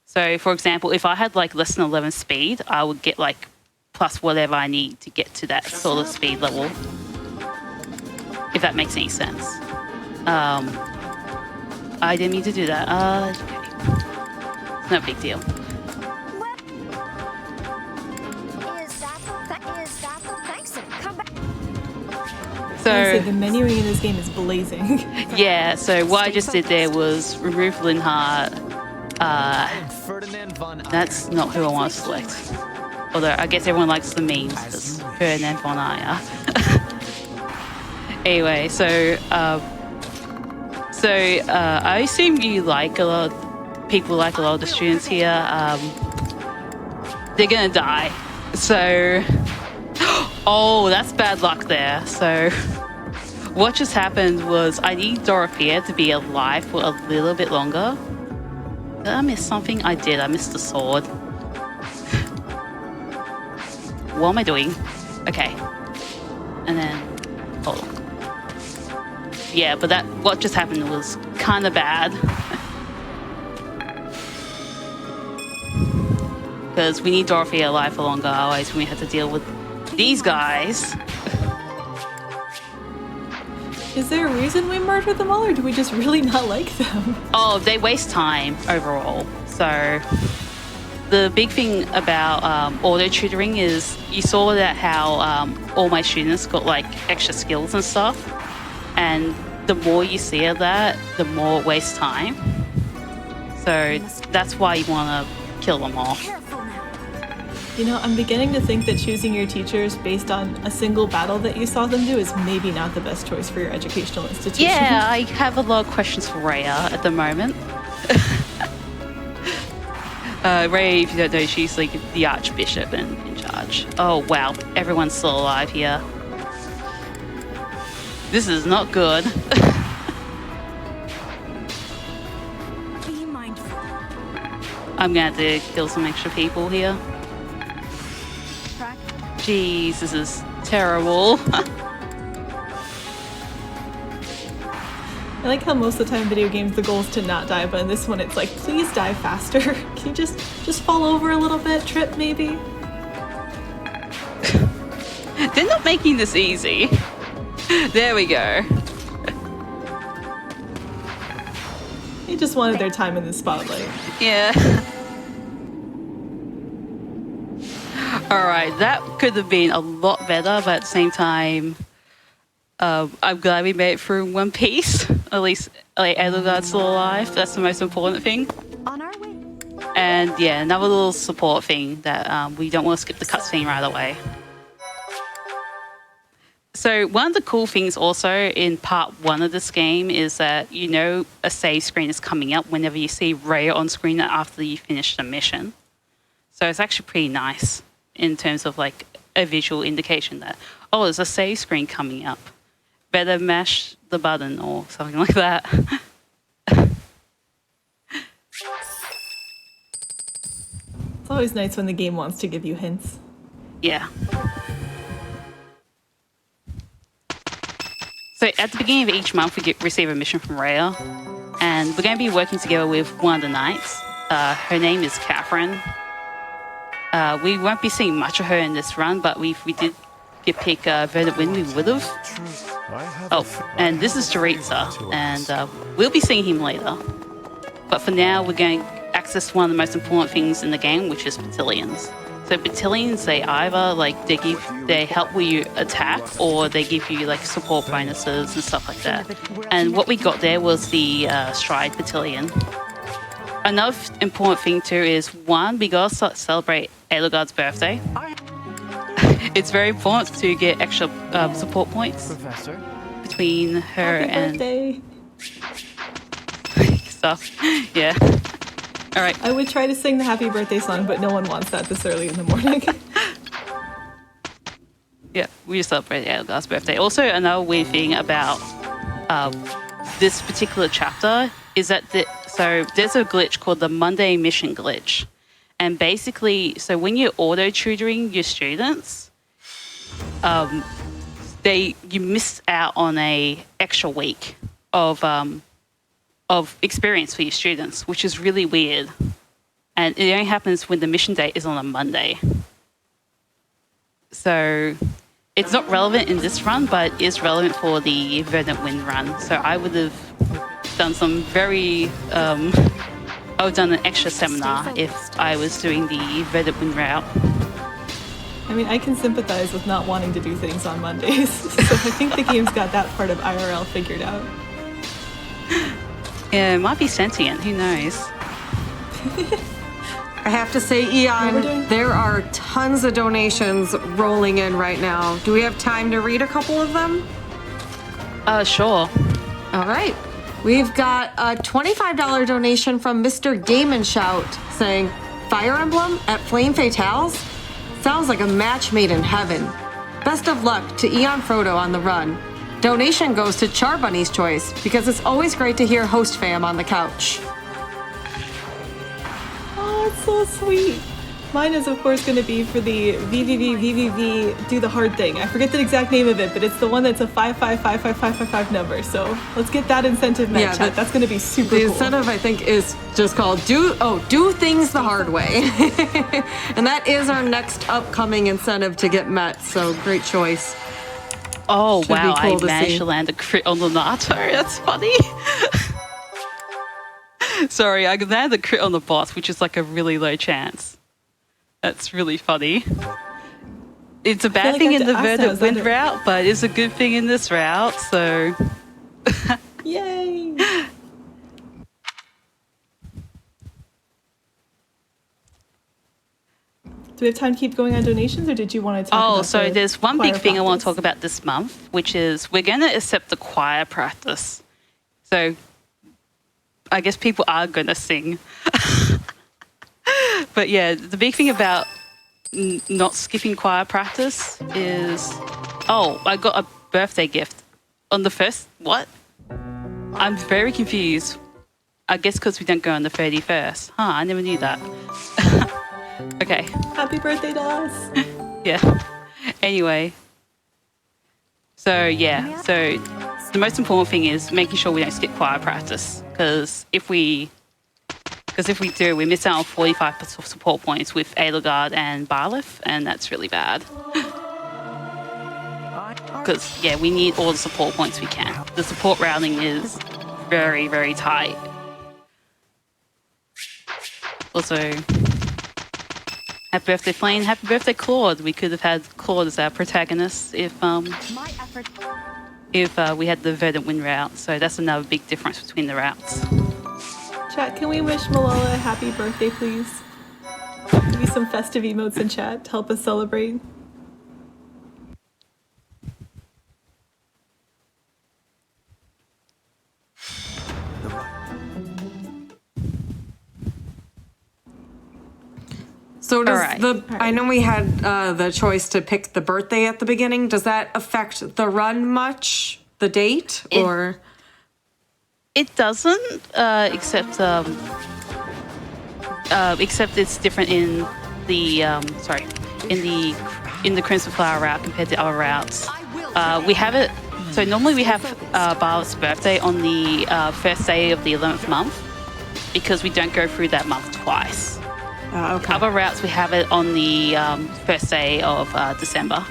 So, for example, if I had like less than 11 speed, I would get like plus whatever I need to get to that sort of speed level, if that makes any sense. I didn't mean to do that. Okay. No big deal. Thanks. Come back. Honestly, So, the menuing in this game is blazing. yeah, so what I just did there was remove Linhardt. Ferdinand von That's not who I want to select. Although I guess everyone likes the memes because Ferdinand von Ayer. Anyway, so I assume you like a lot. People like a lot of the students here. They're gonna die. So Oh, that's bad luck there. So what just happened was I need Dorothea to be alive for a little bit longer. Did I miss something? I did. I missed the sword. What am I doing? Okay. And then... hold on. Yeah, but what just happened was kind of bad. Because we need Dorothea alive for longer, otherwise we have to deal with these guys. Is there a reason we murdered them all, or do we just really not like them? Oh, they waste time overall. So the big thing about auto tutoring is you saw that how all my students got like extra skills and stuff, and the more you see of that, the more it wastes time. So that's why you want to kill them all. You know, I'm beginning to think that choosing your teachers based on a single battle that you saw them do is maybe not the best choice for your educational institution. Yeah, I have a lot of questions for Rhea at the moment. Rhea, if you don't know, she's like the Archbishop in charge. Oh wow, everyone's still alive here. This is not good. Be mindful. I'm gonna have to kill some extra people here. Jeez, this is terrible. I like how most of the time in video games the goal is to not die, but in this one it's like, please die faster. Can you just fall over a little bit, trip maybe? They're not making this easy. There we go. They just wanted their time in the spotlight. Yeah. Alright, that could have been a lot better, but at the same time, I'm glad we made it through in one piece. At least like, Edelgard's still alive. That's the most important thing. On our way. And yeah, another little support thing that we don't want to skip the cutscene right away. So one of the cool things also in part 1 of this game is that you know a save screen is coming up whenever you see Rhea on screen after you finish the mission. So it's actually pretty nice in terms of like a visual indication that, oh, there's a save screen coming up. Better mash the button or something like that. It's always nice when the game wants to give you hints. Yeah. So at the beginning of each month, we receive a mission from Rhea, and we're going to be working together with one of the knights. Her name is Catherine. We won't be seeing much of her in this run, but if we did get pick Verdant Wind, we would have. Oh, and this is Jaritza, and we'll be seeing him later. But for now, we're going to access one of the most important things in the game, which is battalions. So battalions, they either like they help with you attack, or they give you like support bonuses and stuff like that. And what we got there was the Stride Battalion. Another important thing too is one, we gotta celebrate Edelgard's birthday. It's very important to get extra support points between her Happy and stuff. Yeah. All right. I would try to sing the happy birthday song, but no one wants that this early in the morning. Yeah, we just celebrated Edelgard's birthday. Also, another weird thing about this particular chapter is that so there's a glitch called the Monday Mission glitch. And basically, so when you're auto-tutoring your students, you miss out on a extra week of experience for your students, which is really weird. And it only happens when the mission date is on a Monday. So it's not relevant in this run, but it is relevant for the Verdant Wind run. So I would have done some very... I would have done an extra seminar if I was doing the Verdant Wind route. I mean, I can sympathize with not wanting to do things on Mondays, so I think the game's got that part of IRL figured out. Yeah, it might be sentient, who knows? I have to say, Eon, there are tons of donations rolling in right now. Do we have time to read a couple of them? Sure. All right. We've got a $25 donation from Mr. Game and Shout saying, Fire Emblem at Flame Fatales? Sounds like a match made in heaven. Best of luck to AeonFrodo on the run. Donation goes to Charbunny's Choice because it's always great to hear host fam on the couch. Oh, it's so sweet. Mine is, of course, going to be for the VVV Do the Hard Thing. I forget the exact name of it, but it's the one that's a 555555 number. So let's get that incentive match out. That's going to be super The cool. incentive, I think, is just called Do Things the Hard Way. And that is our next upcoming incentive to get met. So great choice. Oh, Should be wow. cool I to managed see. to land a crit on the NATO. That's funny. Sorry, I landed a crit on the boss, which is like a really low chance. That's really funny. It's a bad thing in the Verdant Wind route, but it's a good thing in this route, so... Yay! Do we have time to keep going on donations, or did you want to talk about so there's one big choir thing I want to practice? talk about this month, which is we're going to accept the choir practice. So I guess people are going to sing. But yeah, the big thing about not skipping choir practice is... Oh, I got a birthday gift on the first... What? I'm very confused. I guess because we don't go on the 31st. Huh, I never knew that. Okay. Happy birthday to us! Yeah. Anyway. So, yeah. So, the most important thing is making sure we don't skip choir practice. Because if we do, we miss out on 45 support points with Edelgard and Barlith, and that's really bad. Because, yeah, we need all the support points we can. The support routing is very, very tight. Also, happy birthday, Flame. Happy birthday, Claude. We could have had Claude as our protagonist if we had the Verdant Wind route. So that's another big difference between the routes. Chat, can we wish Malala a happy birthday, please? Give me some festive emotes in chat to help us celebrate. So does Alright. I know we had the choice to pick the birthday at the beginning. Does that affect the run much? The date? Or... It doesn't, except it's different in the in the Crimson Flower route compared to other routes. We have it. So normally we have Barlett's birthday on the first day of the 11th month because we don't go through that month twice. okay. Other routes we have it on the first day of December.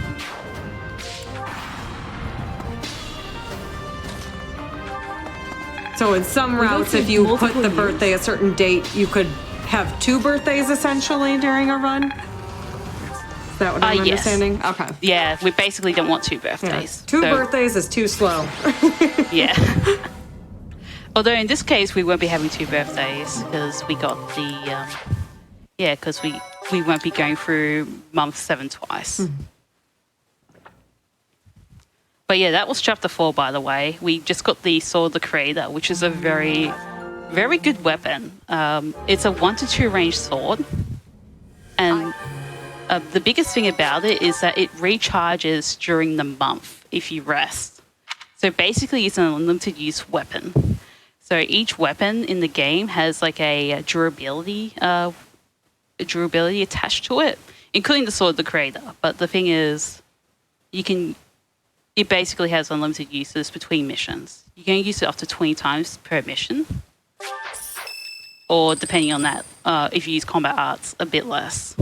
So in some routes, if you put the birthday a certain date, you could have two birthdays essentially during a run? Is that what I'm Yes. understanding? Okay. Yeah, we basically don't want two Yeah. birthdays. Two So- birthdays is too slow. Yeah. Although in this case, we won't be having two birthdays because we got the... because we won't be going through month 7 twice. But yeah, that was chapter 4, by the way. We just got the Sword of the Creator, which is a very, very good weapon. It's a 1 to 2 range sword. And the biggest thing about it is that it recharges during the month if you rest. So basically, it's an unlimited use weapon. So each weapon in the game has like a durability attached to it, including the Sword of the Creator. But the thing is, it basically has unlimited uses between missions. You can use it up to 20 times per mission. Or depending on that, if you use combat arts, a bit less.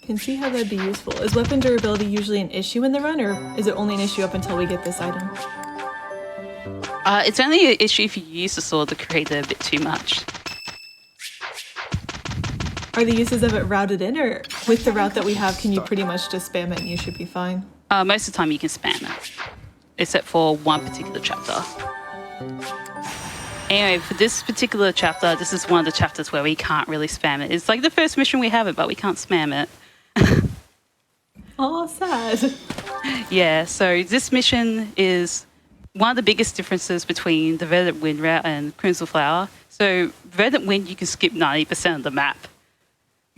Can see how that'd be useful. Is weapon durability usually an issue in the run, or is it only an issue up until we get this item? It's only an issue if you use the Sword of the Creator a bit too much. Are the uses of it routed in, or with the route that we have, can you pretty much just spam it and you should be fine? Most of the time you can spam it, except for one particular chapter. Anyway, for this particular chapter, this is one of the chapters where we can't really spam it. It's like the first mission we have it, but we can't spam it. Oh, sad. Yeah, so this mission is one of the biggest differences between the Verdant Wind route and Crimson Flower. So Verdant Wind, you can skip 90% of the map.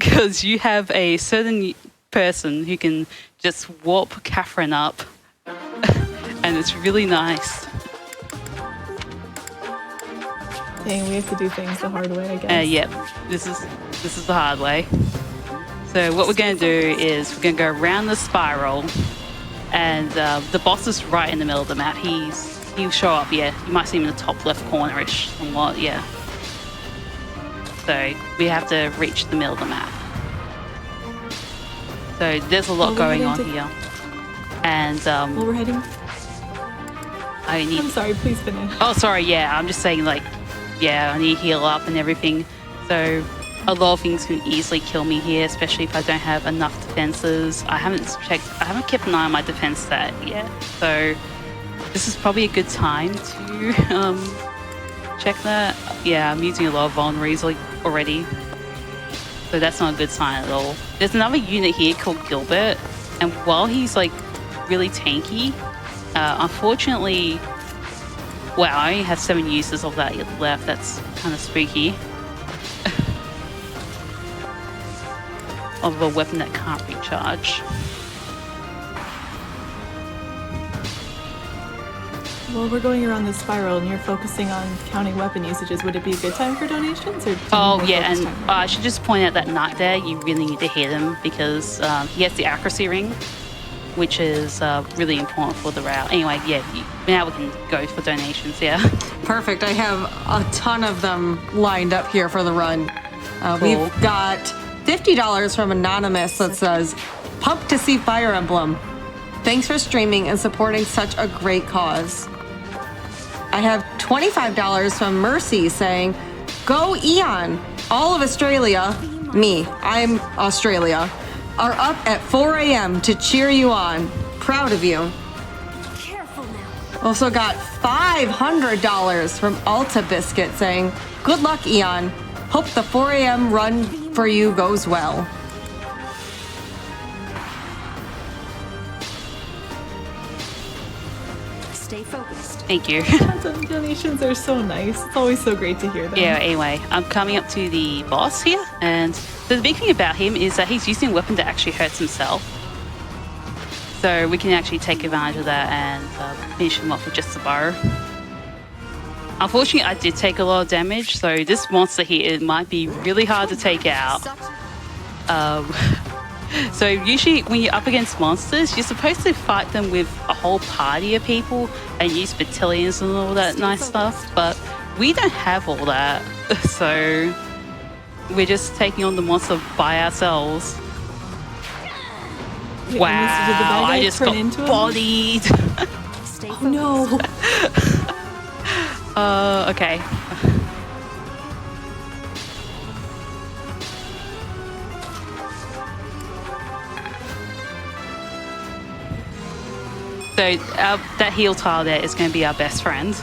because you have a certain person who can just warp Catherine up, and it's really nice. Dang, we have to do things the hard way, I guess. Yep, this is the hard way. So what we're going to do is we're going to go around the spiral, and the boss is right in the middle of the map. He'll show up. Yeah, you might see him in the top left corner-ish, somewhat. Yeah. So we have to reach the middle of the map. So there's a lot going on here, and Well, we're heading. I need. I'm sorry. Please finish. Oh, sorry. Yeah, I'm just saying, like, yeah, I need to heal up and everything. So a lot of things can easily kill me here, especially if I don't have enough defenses. I haven't kept an eye on my defense stat yet. So this is probably a good time to check that. Yeah, I'm using a lot of vulneraries already. So that's not a good sign at all. There's another unit here called Gilbert, and while he's like really tanky, unfortunately, well, I only have 7 uses of that left. That's kind of spooky. Of a weapon that can't recharge. Well, we're going around this spiral, and you're focusing on counting weapon usages. Would it be a good time for donations? Or Oh yeah, and I should just point out that knight there. You really need to hit him because he has the accuracy ring, which is really important for the route. Anyway, yeah, now we can go for donations. Yeah. Perfect. I have a ton of them lined up here for the run. Cool. We've got $50 from Anonymous that says, "Pumped to see Fire Emblem. Thanks for streaming and supporting such a great cause." I have $25 from Mercy saying, "Go Eon. All of Australia," me, I'm Australia, "are up at 4 a.m. to cheer you on. Proud of you." Careful now. Also got $500 from Alta Biscuit saying, "Good luck, Eon. Hope the 4 a.m. run for you goes well." Stay focused. Thank you. Donations are so nice. It's always so great to hear them. Yeah, anyway, I'm coming up to the boss here, and the big thing about him is that he's using a weapon that actually hurts himself. So we can actually take advantage of that and finish him off with just a bow. Unfortunately, I did take a lot of damage, so this monster here, it might be really hard to take out. So usually when you're up against monsters, you're supposed to fight them with a whole party of people and use battalions and all that nice stuff, but we don't have all that. So we're just taking on the monster by ourselves. Wait, Wow, Mr. Did the bad guy I just turn got into him? bodied. Stay Oh focused. no. Okay. So that heal tile there is going to be our best friend.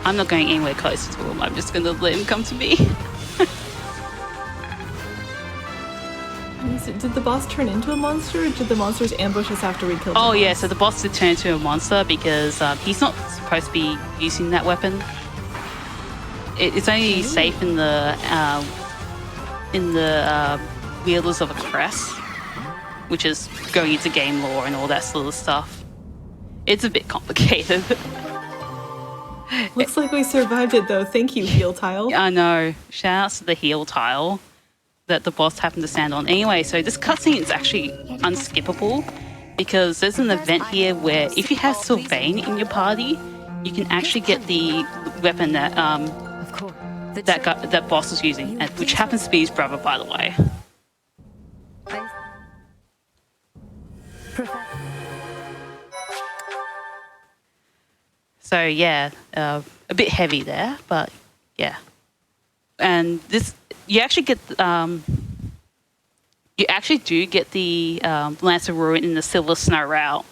I'm not going anywhere close to him. I'm just going to let him come to me. Did the boss turn into a monster, or did the monsters ambush us after we killed him? Oh yeah, so the boss did turn into a monster because he's not supposed to be using that weapon. It's only safe in the wielders of a crest, which is going into game lore and all that sort of stuff. It's a bit complicated. Looks like we survived it though. Thank you, heal tile. I know. Shout outs to the heal tile that the boss happened to stand on. Anyway, so this cutscene is actually unskippable because there's an event here where if you have Sylvain in your party, you can actually get the weapon that Of course. that boss was using, which happens to be his brother, by the way. So yeah, a bit heavy there, but yeah. And this, you actually get, you actually do get the Lance of Ruin in the Silver Snow route.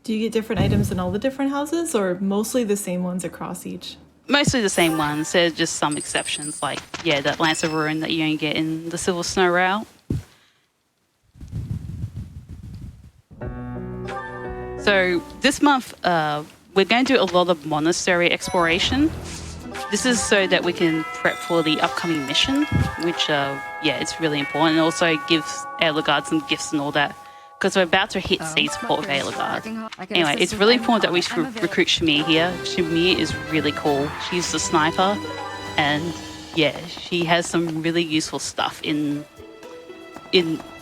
Do you get different items in all the different houses, or mostly the same ones across each? Mostly the same ones. There's just some exceptions, like yeah, that Lance of Ruin that you only get in the Silver Snow route. So this month, we're going to do a lot of monastery exploration. This is so that we can prep for the upcoming mission, which, it's really important. And also gives Edelgard some gifts and all that, because we're about to hit sea support with Edelgard. Anyway, it's really important that we recruit Shamir here. Shamir is really cool. She's the sniper, and yeah, she has some really useful stuff in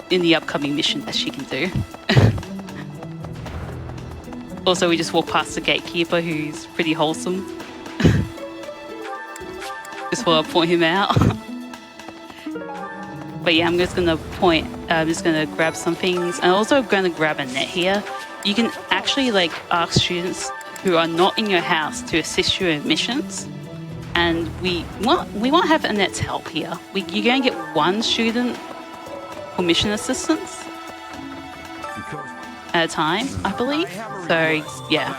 the upcoming mission that she can do. Also, we just walked past the gatekeeper, who's pretty wholesome. Just want to point him out. But yeah, I'm just gonna grab some things. I'm also gonna grab a net here. You can actually ask students who are not in your house to assist you in missions. And we won't have Annette's help here. You're going to get one student for mission assistance at a time, I believe. So yeah,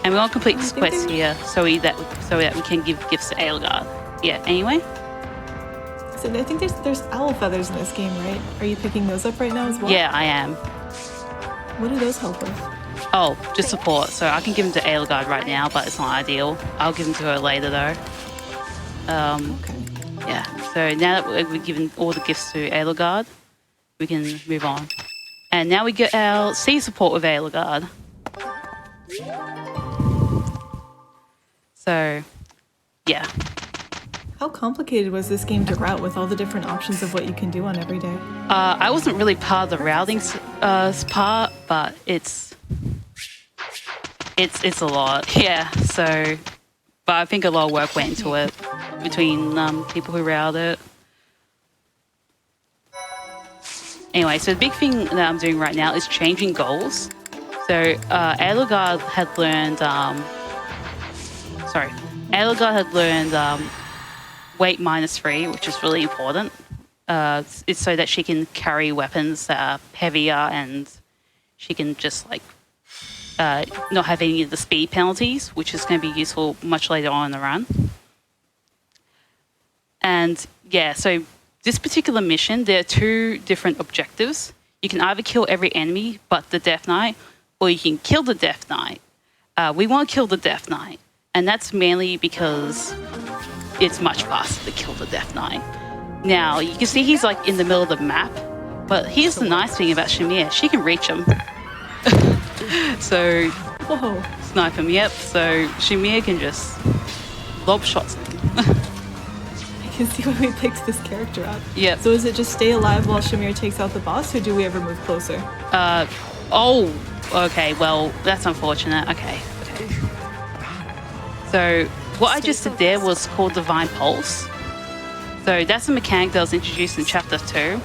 and we want to complete this quest here so that we can give gifts to Edelgard. Yeah. Anyway, So I think there's owl feathers in this game, right? Are you picking those up right now as well? yeah, I am. What do those help with? Oh, just support. So I can give them to Edelgard right now, but it's not ideal. I'll give them to her later though. Okay. Yeah. So now that we've given all the gifts to Edelgard, we can move on. And now we get our sea support with Edelgard. So, yeah. How complicated was this game to route with all the different options of what you can do on every day? I wasn't really part of the routing part, but it's a lot. Yeah. So, but I think a lot of work went into it between people who route it. Anyway, so the big thing that I'm doing right now is changing goals. So Edelgard had learned. Edelgard had learned weight -3, which is really important. It's so that she can carry weapons that are heavier, and she can just not have any of the speed penalties, which is going to be useful much later on in the run. And yeah, so this particular mission, there are 2 different objectives. You can either kill every enemy but the Death Knight, or you can kill the Death Knight. We want to kill the Death Knight, and that's mainly because it's much faster to kill the Death Knight. Now, you can see he's in the middle of the map, but here's the nice thing about Shamir. She can reach him. So, Whoa. snipe him, yep. So Shamir can just lob shots at him. I can see why we picked this character up. Yep. So is it just stay alive while Shamir takes out the boss, or do we ever move closer? Okay, well, that's unfortunate. Okay. So what I just did there was called Divine Pulse. So that's a mechanic that was introduced in Chapter 2.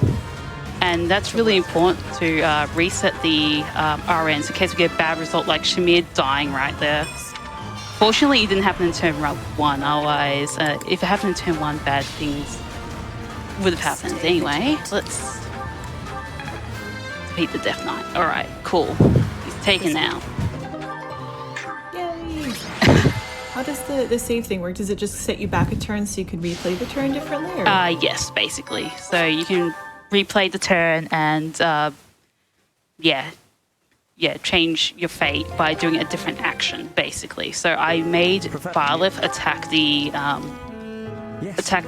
And that's really important to reset the RNs in case we get a bad result like Shamir dying right there. Fortunately, it didn't happen in turn 1, otherwise, if it happened in turn 1, bad things would have happened. Anyway, let's defeat the Death Knight. Alright, cool. He's taken now. Yay! How does the save thing work? Does it just set you back a turn so you can replay the turn differently? Or? Yes, basically. So you can replay the turn and, change your fate by doing a different action, basically. So I made Barlith attack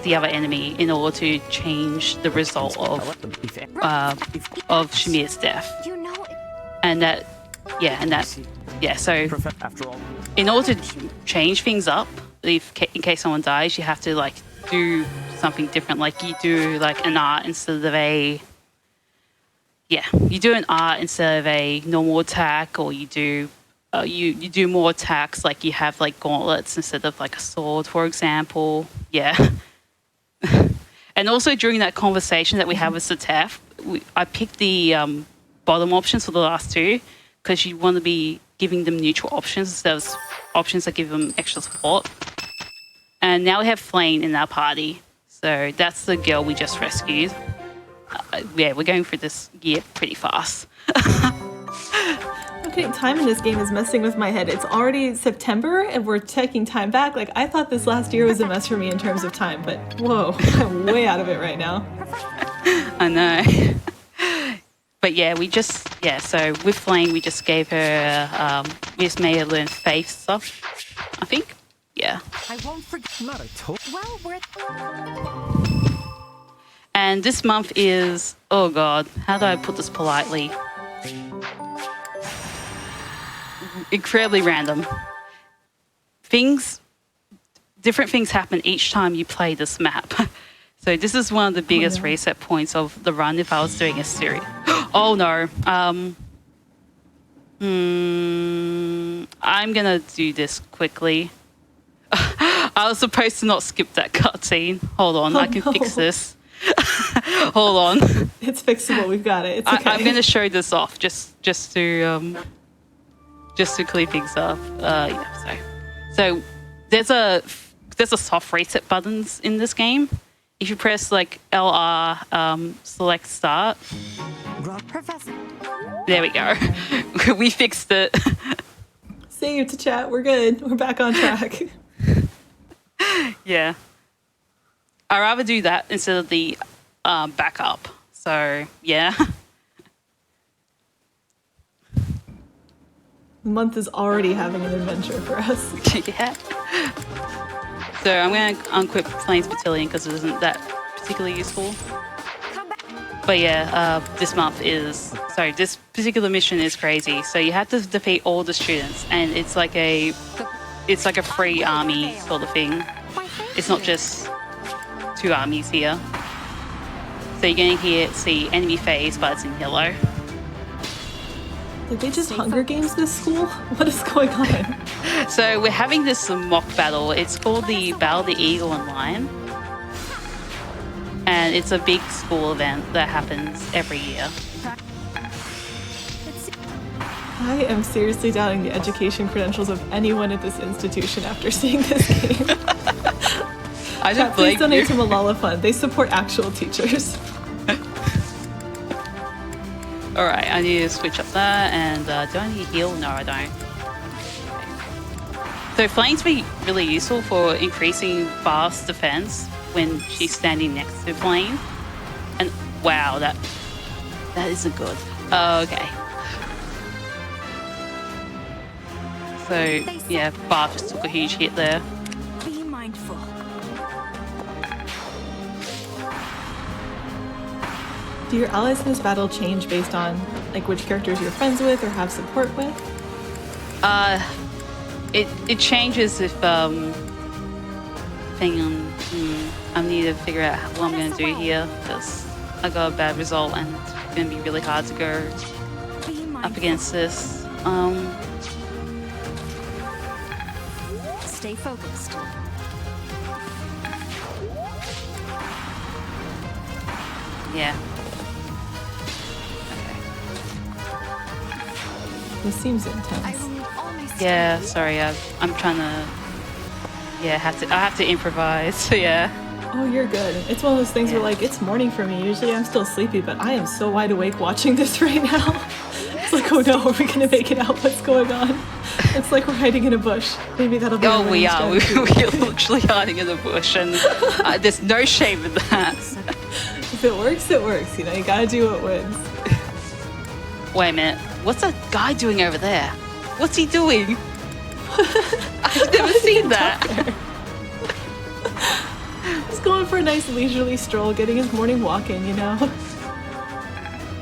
the other enemy in order to change the result of Shamir's death. You know it. So in order to change things up, in case someone dies, you have to do something different. Like you do an art instead of a normal attack, or you do you do more attacks, like you have gauntlets instead of a sword, for example. Yeah. And also during that conversation that we had with Satef, I picked the bottom options for the last 2 because you want to be giving them neutral options instead of options that give them extra support. And now we have Flame in our party. So that's the girl we just rescued. We're going through this year pretty fast. Okay, time in this game is messing with my head. It's already September and we're taking time back. I thought this last year was a mess for me in terms of time, but whoa, I'm way out of it right now. I know. But yeah, so with Flame, we just gave her, we just made her learn faith stuff, I think. Yeah. I won't forget. Not a total. Well, we're. And this month is, oh God, how do I put this politely? Incredibly random. Different things happen each time you play this map. So this is one of the biggest reset points of the run if I was doing a series. Oh no. I'm gonna do this quickly. I was supposed to not skip that cutscene. Hold on, I can fix this. Hold on. It's fixable. We've got it. It's okay. I'm gonna show this off just to clear things up. So there's a soft reset buttons in this game. If you press like LR, select start. Professor. There we go. We fixed it. Save to chat. We're good. We're back on track. Yeah. I'd rather do that instead of the backup. So yeah. The month is already having an adventure for us. Yeah. So I'm going to unequip Flames Battalion because it isn't that particularly useful. But yeah, this particular mission is crazy. So you have to defeat all the students, and it's like a free army sort of thing. It's not just 2 armies here. So you're going to see enemy phase, but it's in yellow. Did they just Hunger Games this school? What is going on? So we're having this mock battle. It's called the Battle of the Eagle and Lion. And it's a big school event that happens every year. I am seriously doubting the education credentials of anyone at this institution after seeing this game. I don't Please blame donate you. to Malala Fund. They support actual teachers. Alright, I need to switch up that, and do I need to heal? No, I don't. So Flames be really useful for increasing fast defense when she's standing next to Flame. And wow, that isn't good. Okay. So yeah, Barb just took a huge hit there. Be mindful. Do your allies in this battle change based on like which characters you're friends with or have support with? It changes if hang on, I need to figure out what I'm gonna do here because I got a bad result and it's gonna be really hard to go Be mindful. up against this. Stay focused. Yeah. This seems I intense. will need all my strength. Yeah, sorry, I'm trying to. Yeah, I have to improvise. So yeah. Oh, you're good. It's one of those things where like it's morning for me. Usually I'm still sleepy, but I am so wide awake watching this right now. It's like, oh no, are we gonna make it out? What's going on? It's like we're hiding in a bush. Maybe that'll be. Oh, our we running are. strategy. We're literally hiding in the bush, and there's no shame in that. If it works, it works. You know, you gotta do what wins. Wait a minute. What's that guy doing over there? What's he doing? I've never seen that. He's going for a nice leisurely stroll, getting his morning walk in, you know.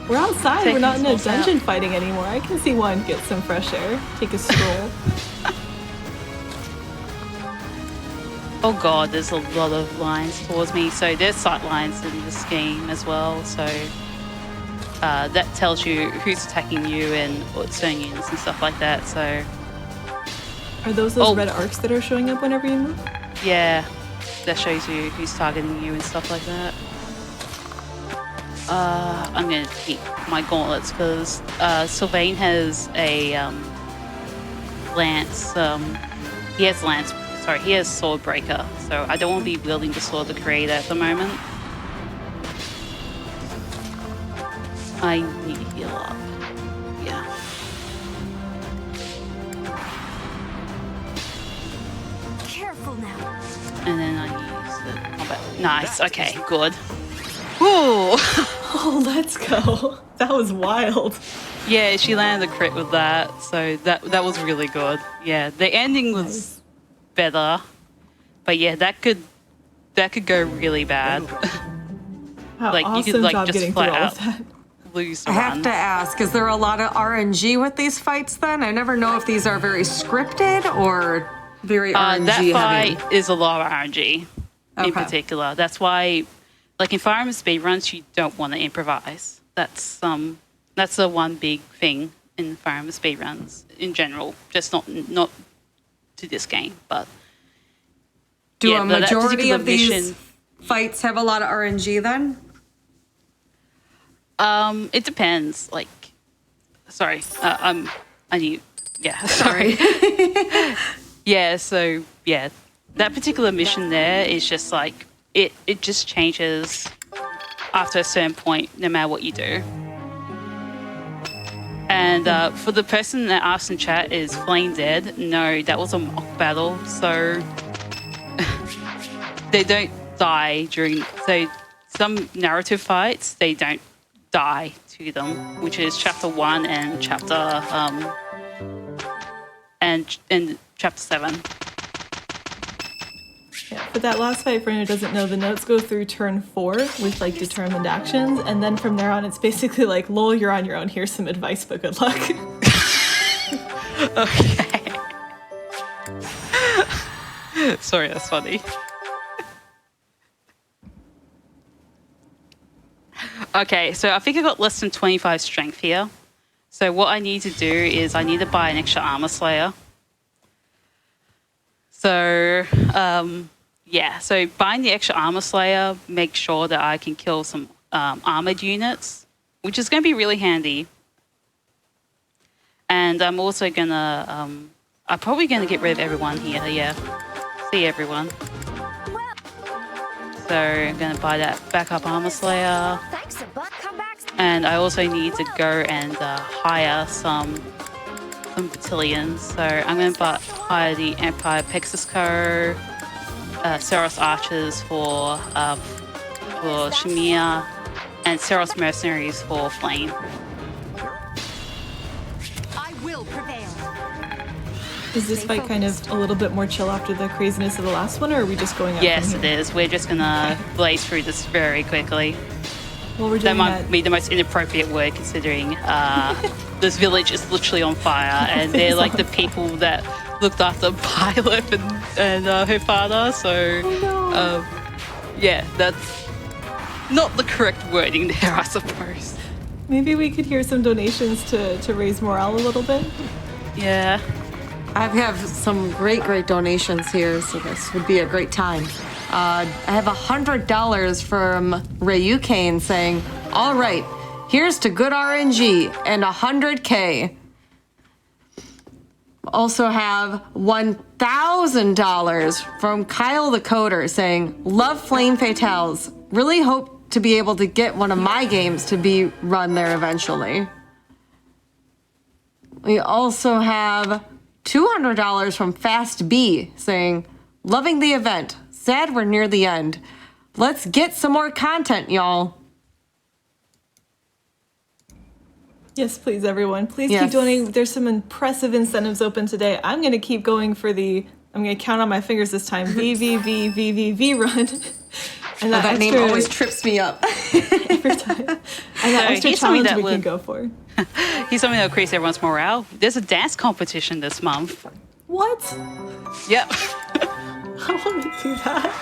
We're outside, Taking we're not in a his walk out. dungeon fighting anymore. I can see one get some fresh air, take a stroll. Oh god, there's a lot of lines towards me. So there's sight lines in this game as well. So that tells you who's attacking you and certain units and stuff like that. So Are those red arcs that are showing up whenever you move? yeah, that shows you who's targeting you and stuff like that. I'm gonna keep my gauntlets because Sylvain has a lance. He has lance. Sorry, he has sword breaker. So I don't want to be wielding the sword of the creator at the moment. I need to heal up. Yeah. Careful now. And then I use the combat. Nice. Okay. Good. Ooh. Oh, let's go. That was wild. Yeah, she landed a crit with that, so that was really good. Yeah, the ending was better, but yeah, that could go really bad. Wow, Like, you awesome could, like, job just getting through flat all out of that. lose the I have run. to ask, is there a lot of RNG with these fights then? I never know if these are very scripted or very RNG That heavy. fight is a lot of RNG in Okay. particular. That's why, like in Fire Emblem speedruns, you don't want to improvise. That's the one big thing in Fire Emblem speedruns in general. Just not to this game, but Do yeah, a that majority particular of these mission- fights have a lot of RNG then? It depends. Like, sorry, I need. Yeah, sorry. Yeah, so yeah, that particular mission there is just like it just changes after a certain point, no matter what you do. And for the person that asked in chat, is Flame dead? No, that was a mock battle, so they don't die during. So some narrative fights, they don't die to them, which is chapter 1 and chapter and chapter 7. Yeah, for that last fight, for anyone who doesn't know, the notes go through turn 4 with like determined actions, and then from there on, it's basically like, lol, you're on your own. Here's some advice, but good luck. Okay. Sorry, that's funny. Okay, so I think I got less than 25 strength here. So what I need to do is I need to buy an extra armor slayer. So, yeah, so buying the extra armor slayer makes sure that I can kill some armored units, which is going to be really handy. And I'm also gonna, I'm probably gonna get rid of everyone here, yeah. See everyone. So I'm gonna buy that backup armor slayer. Thanks a bunch. Come back. And I also need to go and hire some battalions. So I'm going to hire the Empire Pexus Co, Seros Archers for Shamir, and Seros Mercenaries for Flame. I will prevail. Is this fight kind of a little bit more chill after the craziness of the last one, or are we just going up Yes, from it here? is. We're just going to blaze through this very quickly. Well, we're That doing might that. be the most inappropriate word considering this village is literally on fire and they're like the people that looked after Pilot and her father. So, yeah, that's not the correct wording there, I suppose. Maybe we could hear some donations to raise morale a little bit. Yeah. I have some great donations here, so this would be a great time. I have $100 from Rayu Kane saying, all right, here's to good RNG and $100K. Also have $1,000 from Kyle the Coder saying, love Flame Fatales. Really hope to be able to get one of my games to be run there eventually. We also have $200 from Fast B saying, loving the event. Sad we're near the end. Let's get some more content, y'all. Yes, please, everyone. Please Yes. keep donating. There's some impressive incentives open today. I'm going to keep going for I'm going to count on my fingers this time, VVVVVV run. And that, That name extra, always trips me up. every time. And that extra here's something challenge that we can would- go for. Here's something that'll increase everyone's morale. There's a dance competition this month. What? Yep. I want to do that.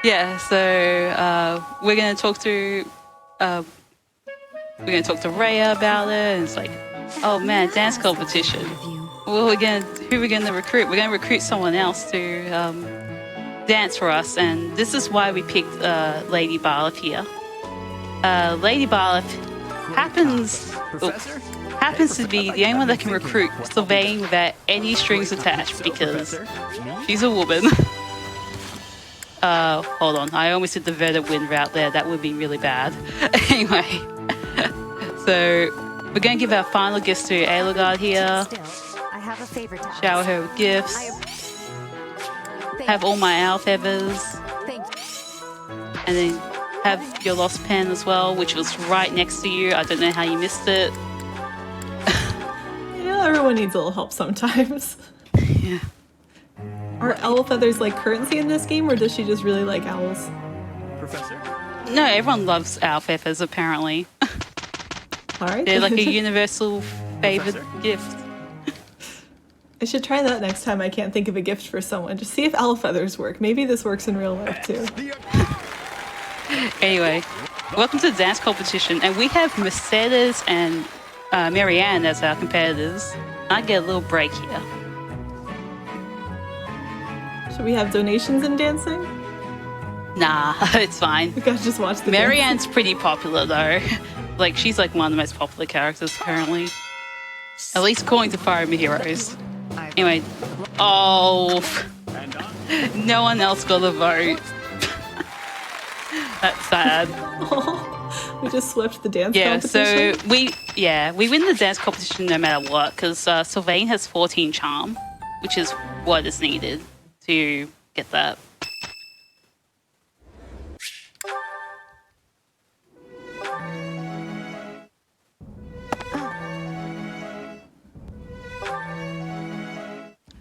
Yeah, so we're gonna talk to Rhea about it, and it's like, oh man, dance competition. Well, who are we gonna recruit? We're gonna recruit someone else to dance for us, and this is why we picked Lady Barleth here. Lady Barleth happens to be the only one that can recruit surveying without any strings attached because she's a woman. Hold on, I almost did the Verda Wind route there. That would be really bad. Anyway, so we're going to give our final gifts to Aelogard here. Still, I have a favor to ask. Shower her with gifts. Thank Have all my owl feathers. Thank you. And then have your lost pen as well, which was right next to you. I don't know how you missed it. Yeah, everyone needs a little help sometimes. Yeah. Are owl feathers like currency in this game, or does she just really like owls? Professor. No, everyone loves owl feathers, apparently. All right. They're like a then. universal favorite gift. I should try that next time I can't think of a gift for someone. Just see if owl feathers work. Maybe this works in real life too. Anyway, welcome to the dance competition, and we have Mercedes and Marianne as our competitors. I get a little break here. Should we have donations in dancing? Nah, it's fine. We gotta just watch the Marianne's pretty popular though. Like, she's like one of the most popular characters currently. At least according to Fire Emblem Heroes. Anyway, oh, no one else got a vote. That's sad. dance. We just swept the dance Yeah, competition. so we win the dance competition no matter what, because Sylvain has 14 charm, which is what is needed to get that.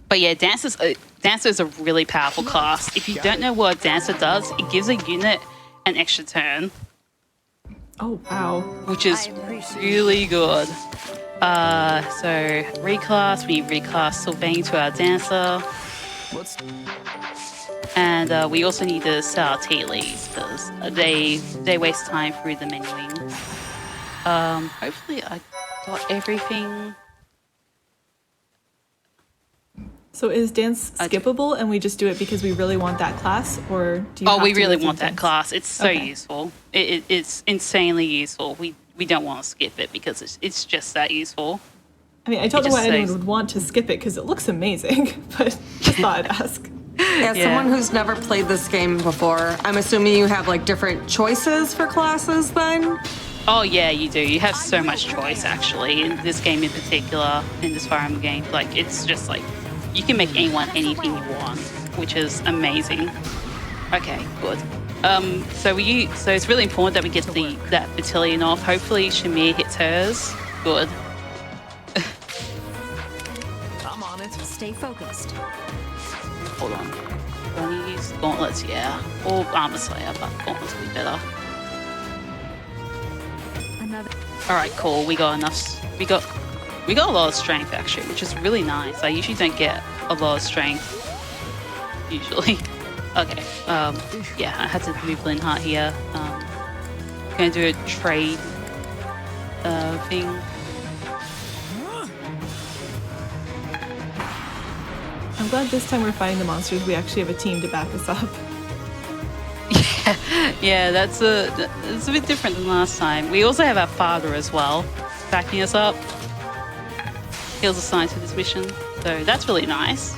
But yeah, Dancer is a really powerful class. If you don't know what a Dancer does, it gives a unit an extra turn, Oh wow. which is really good. So reclass, we reclass Sylvain to our Dancer. And we also need to sell our tea leaves because they waste time through the menuing. Hopefully I got everything. So is dance skippable and we just do it because we really want that class, or do you? Oh, have we to really go through want that dance? class. It's so Okay. useful. It's insanely useful. We don't want to skip it because it's just that useful. I mean, I don't know just why anyone saves- would want to skip it because it looks amazing, but just thought I'd ask. As Yeah. someone who's never played this game before, I'm assuming you have like different choices for classes then? Oh yeah, you do. You have so much choice actually in this game in particular, in this Fire Emblem game. Like, it's just like you can make anyone anything you want, which is amazing. Okay, good. So it's really important that we get that battalion off. Hopefully Shamir hits hers. Good. I'm on it. Stay focused. Hold on. Do I use gauntlets? Yeah. Or armor slayer, but gauntlets would be better. Another. Alright, cool. We got enough. We got a lot of strength actually, which is really nice. I usually don't get a lot of strength. Usually. Okay. Yeah, I had to move Linhart here. Gonna do a trade thing. I'm glad this time we're fighting the monsters. We actually have a team to back us up. Yeah, that's a bit different than last time. We also have our father as well, backing us up. He was assigned to this mission, so that's really nice.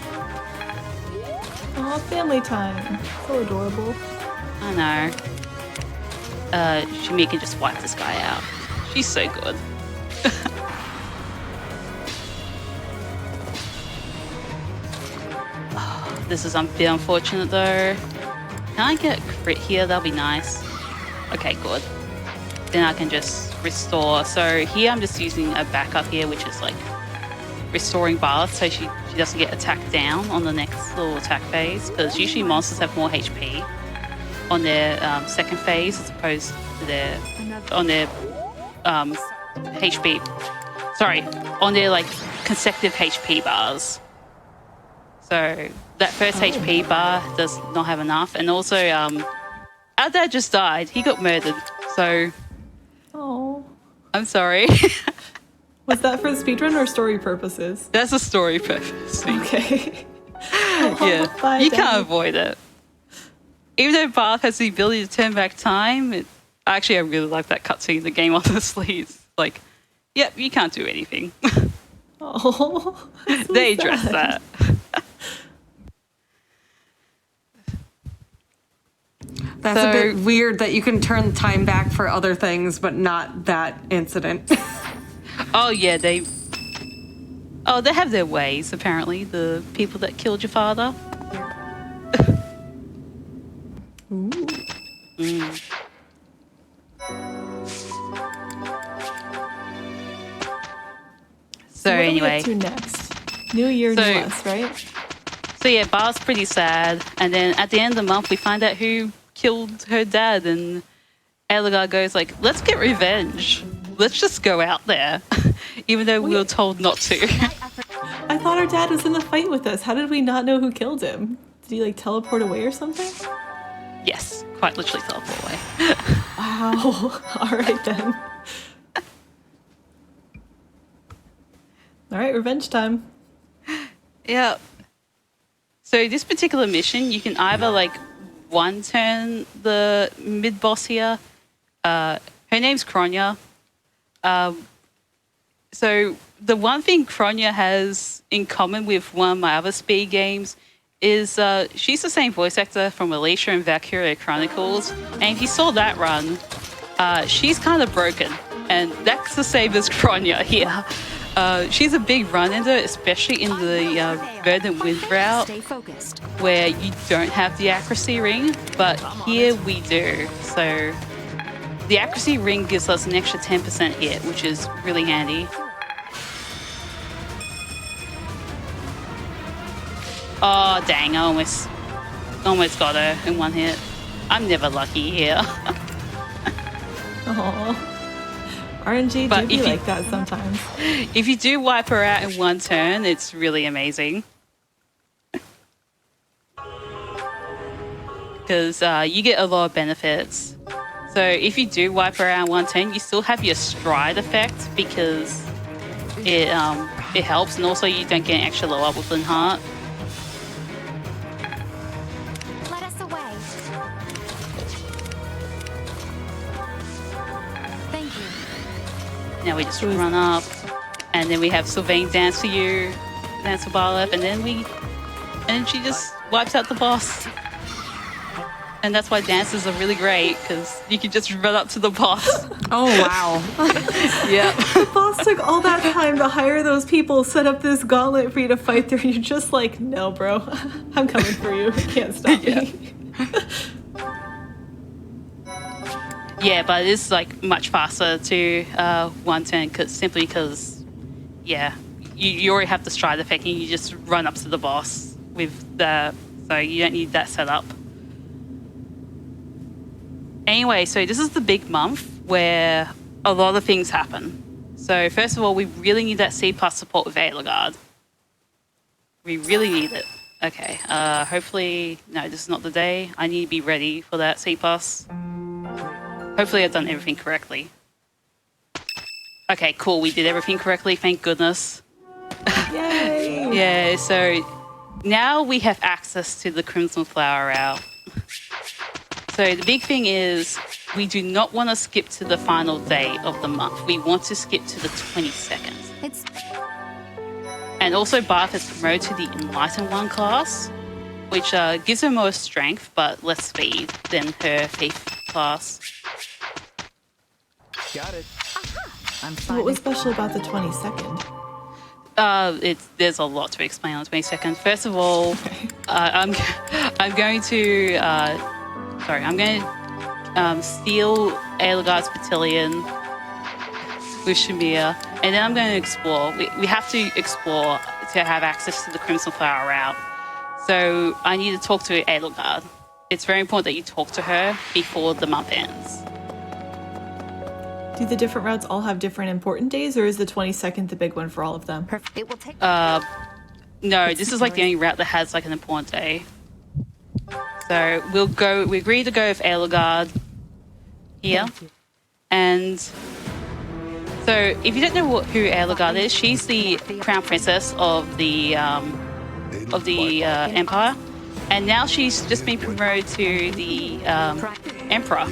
Aw, family time. So adorable. I know. Shami can just wipe this guy out. She's so good. Oh, this is a bit unfortunate though. Can I get a crit here? That'll be nice. Okay, good. Then I can just restore. So here I'm just using a backup here, which is like restoring Bath, so she doesn't get attacked down on the next little attack phase, because usually monsters have more HP on their second phase as opposed to their HP. Sorry, on their like consecutive HP bars. So that first HP bar does not have enough, and also our dad just died. He got murdered, so Oh. I'm sorry. Was that for speedrun or story purposes? That's a story purpose. Okay. Yeah, Bye, you Dad. can't avoid it. Even though Bath has the ability to turn back time, I really like that cutscene in the game, honestly. It's like, yep, you can't do anything. Oh. so They address sad. that. That's So- a bit weird that you can turn time back for other things, but not that incident. Oh, yeah, they have their ways, apparently, the people that killed your father. So what anyway, do we get to next? New year, new us, right? so yeah, Bar's pretty sad, and then at the end of the month, we find out who killed her dad, and Eligard goes like, "Let's get revenge. Let's just go out there," even though we were told not to. I thought our dad was in the fight with us. How did we not know who killed him? Did he like teleport away or something? Yes, quite literally teleport away. Wow. All right then. All right, revenge time. Yeah. So this particular mission, you can either like one turn the mid boss here. Her name's Kronya. So the one thing Kronya has in common with one of my other speed games is she's the same voice actor from Alicia and Valkyria Chronicles. And if you saw that run, she's kind of broken. And that's the same as Kronya here. She's a big run-ender, especially in the Verdant Wind route, Stay focused. where you don't have the accuracy ring, but here we do. So the accuracy ring gives us an extra 10% hit, which is really handy. Oh, dang, I almost got her in one hit. I'm never lucky here. Oh. RNG But do be if you- like that sometimes. If you do wipe her out in one turn, it's really amazing. Because you get a lot of benefits. So if you do wipe her out in one turn, you still have your stride effect because it helps, and also you don't get an extra low up within heart. Let us away. Thank you. Now we just run up, and then we have Sylvain dance for you, dance for Barlep, and then she just wipes out the boss. And that's why dances are really great, because you can just run up to the boss. Oh, wow. Yeah. The boss took all that time to hire those people, set up this gauntlet for you to fight through. You're just like, no, bro, I'm coming for you. You can't stop me. Yeah, but it is like much faster to one turn, simply because, yeah, you already have the stride effect and you just run up to the boss with the, so you don't need that setup. Anyway, so this is the big month where a lot of things happen. So first of all, we really need that C+ support with Eligard. We really need it. Okay, hopefully, no, this is not the day. I need to be ready for that C+. Hopefully I've done everything correctly. Okay, cool, we did everything correctly, thank goodness. Yay! Yeah, so now we have access to the Crimson Flower route. So the big thing is we do not want to skip to the final day of the month. We want to skip to the 22nd. It's And also Barth is promoted to the Enlightened 1 class, which gives her more strength but less speed than her Faith class. Got it. I'm What was special about the 22nd? There's a lot to explain on the 22nd. First of all, I'm going to steal Eligard's Battalion with Shamir, and then I'm going to explore. We have to explore to have access to the Crimson Flower route. So I need to talk to Eligard. It's very important that you talk to her before the month ends. Do the different routes all have different important days, or is the 22nd the big one for all of them? perfect. It will take. No, this is like the only route that has like an important day. So we agree to go with Eligard here. Thank you. And so if you don't know who Eligard is, she's the crown princess of the Empire. And now she's just been promoted to the Emperor.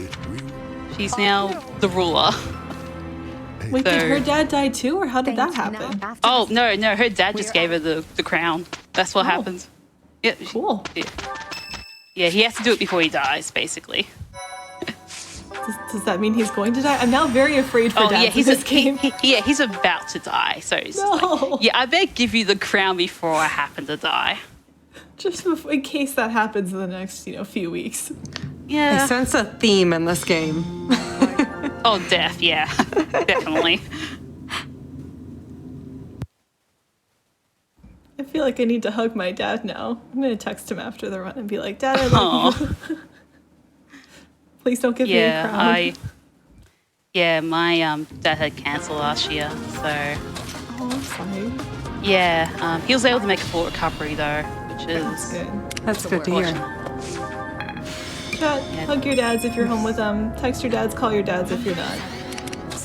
She's now the ruler. Wait, did So- her dad die too, or how did that Thanks. happen? Now, after Oh, this- no, her dad just gave her the crown. That's what Oh. happened. Yeah, Cool. yeah, he has to do it before he dies, basically. Does that mean he's going to die? I'm now very afraid for Oh dads yeah, in this game. he's about to die. So it's No. like, yeah, I better give you the crown before I happen to die. Just in case that happens in the next, few weeks. I Yeah. sense a theme in this game. Oh, death. Yeah, definitely. I feel like I need to hug my dad now. I'm gonna text him after the run and be like, Dad, I love you. Please don't give me a crown. My dad had cancer last year, so Oh, I'm sorry. yeah, he was able to make a full recovery though, which That's is good. That's good to hear. Chat, hug your dads if you're home with them. Text your dads, call your dads if you're not.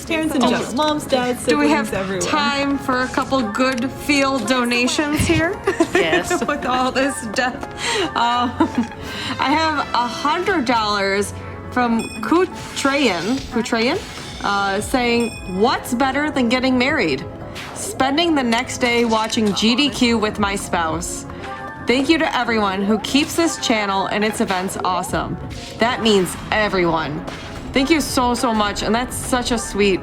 Parents in general. Moms, dads, siblings, Do we have everyone. time for a couple good feel donations here? Yes. With all this death. I have $100 from Kutrayan, saying, "What's better than getting married? Spending the next day watching GDQ with my spouse. Thank you to everyone who keeps this channel and its events awesome. That means everyone. Thank you so much, and that's such a sweet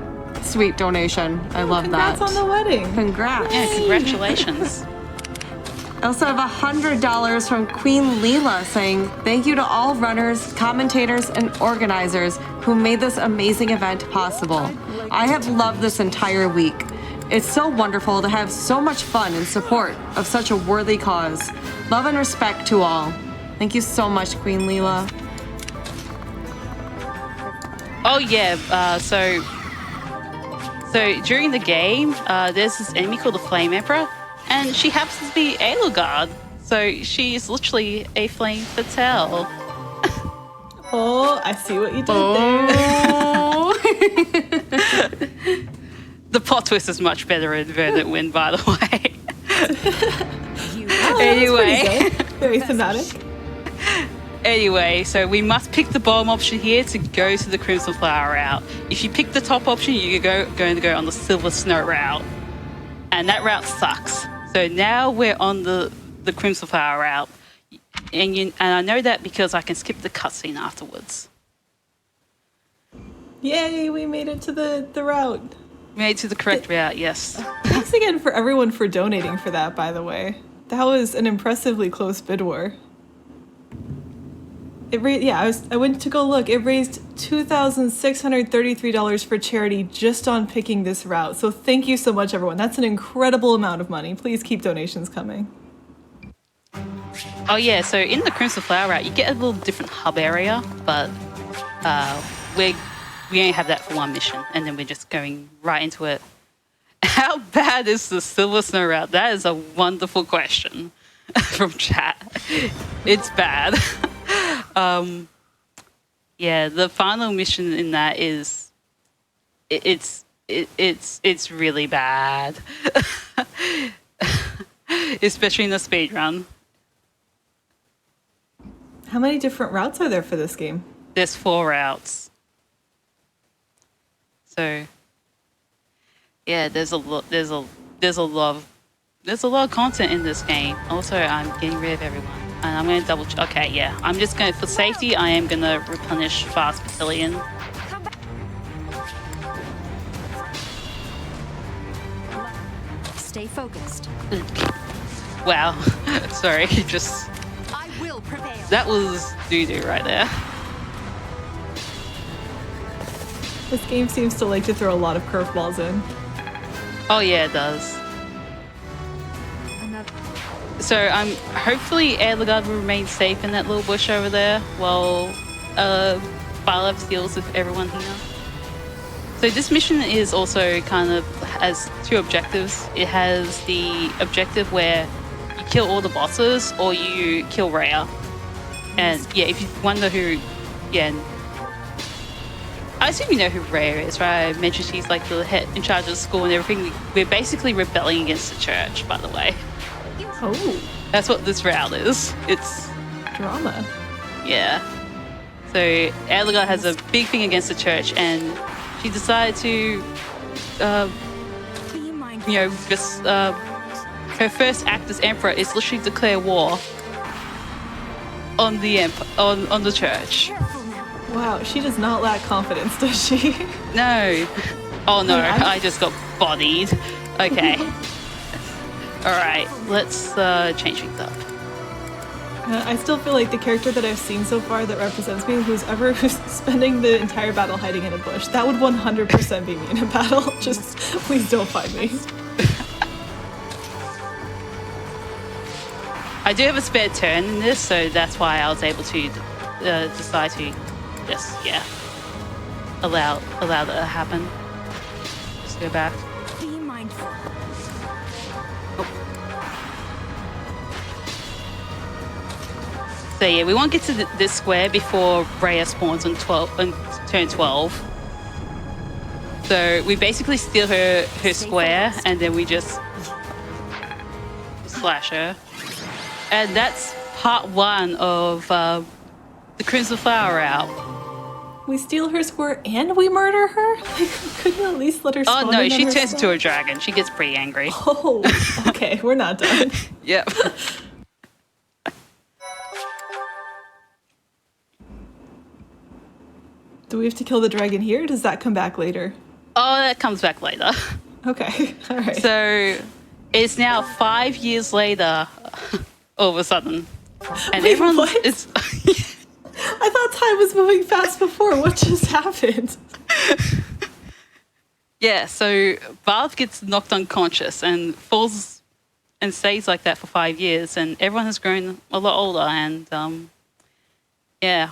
donation. I love Congrats that. on the wedding. Congrats. yeah, congratulations. I also have $100 from Queen Leela saying, "Thank you to all runners, commentators, and organizers who made this amazing event possible. I have loved this entire week. It's so wonderful to have so much fun in support of such a worthy cause. Love and respect to all." Thank you so much, Queen Leela. Oh yeah, so during the game, there's this enemy called the Flame Emperor, and she happens to be Aelugard. So she's literally a Flame Fatale. Oh, I see what you did there. The plot twist is much better in Verdant Wind, by the way. Anyway. Very thematic. Anyway, so we must pick the bottom option here to go to the Crimson Flower route. If you pick the top option, you're going to go on the Silver Snow route. And that route sucks. So now we're on the Crimson Flower route. And I know that because I can skip the cutscene afterwards. Yay, we made it to the route. Made to the correct route, yes. Thanks again for everyone for donating for that, by the way. That was an impressively close bid war. I went to go look. It raised $2,633 for charity just on picking this route. So thank you so much, everyone. That's an incredible amount of money. Please keep donations coming. Oh yeah, so in the Crimson Flower route, you get a little different hub area, but we only have that for one mission, and then we're just going right into it. How bad is the Silver Snow route? That is a wonderful question from chat. It's bad. Yeah, the final mission in that is it's really bad, especially in the speed run. How many different routes are there for this game? There's 4 routes. So yeah, there's a lot of content in this game. Also, I'm getting rid of everyone. And I'm going to double check. Okay, yeah. I'm just going to, for safety, I am going to replenish Fast Battalion. Stay focused. Wow. Sorry, just... I will prevail. That was doo-doo right there. This game seems to like to throw a lot of curveballs in. Oh yeah, it does. So hopefully Aelugard will remain safe in that little bush over there while Byleth deals with everyone here. So this mission is also kind of has 2 objectives. It has the objective where you kill all the bosses or you kill Rhea. And yeah, if you wonder who, yeah, I assume you know who Rhea is, right? I mentioned she's like the head in charge of the school and everything. We're basically rebelling against the church, by the way. Oh, That's what this route is. It's, drama. yeah. So Aelugard has a big thing against the church, and she decided to, Be mindful. just her first act as emperor is literally declare war on the on the church. Careful now. Wow, she does not lack confidence, does she? No. Oh no, I just got bodied. Okay. All right, let's change things up. I still feel like the character that I've seen so far that represents me, who's spending the entire battle hiding in a bush, that would 100% be me in a battle. Just please don't find me. I do have a spare turn in this, so that's why I was able to decide to just, allow that to happen. Just go back. Be mindful. So yeah, we won't get to this square before Rhea spawns on turn 12. So we basically steal her square, and then we just slash her. And that's part 1 of the Crimson Flower route. We steal her square and we murder her? Like, couldn't you at least let her spawn Oh no, in on she her turns spawn? into a dragon. She gets pretty angry. Oh, okay, we're not done. Yep. Do we have to kill the dragon here, or does that come back later? Oh, that comes back later. Okay, all right. So it's now 5 years later, all of a sudden. And Wait, everyone what? is. I thought time was moving fast before. What just happened? Yeah, so Barth gets knocked unconscious and falls and stays like that for 5 years, and everyone has grown a lot older, and yeah.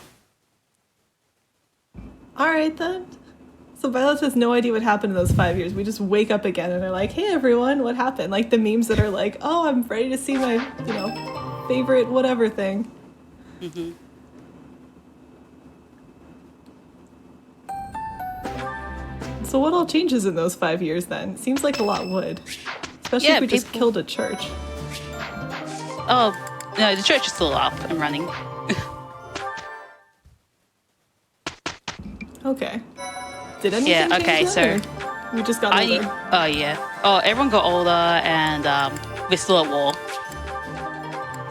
All right, then. So Violet has no idea what happened in those 5 years. We just wake up again and they're like, hey, everyone, what happened? Like the memes that are like, oh, I'm ready to see my, favorite whatever thing. Mm-hmm. So what all changes in those 5 years then? It seems like a lot would. Especially Yeah, if we just people- killed a church. Oh, no, the church is still up and running. Okay. Did anything Yeah, okay, change then, so or we just got older? Oh, yeah. Oh, everyone got older, and we're still at war.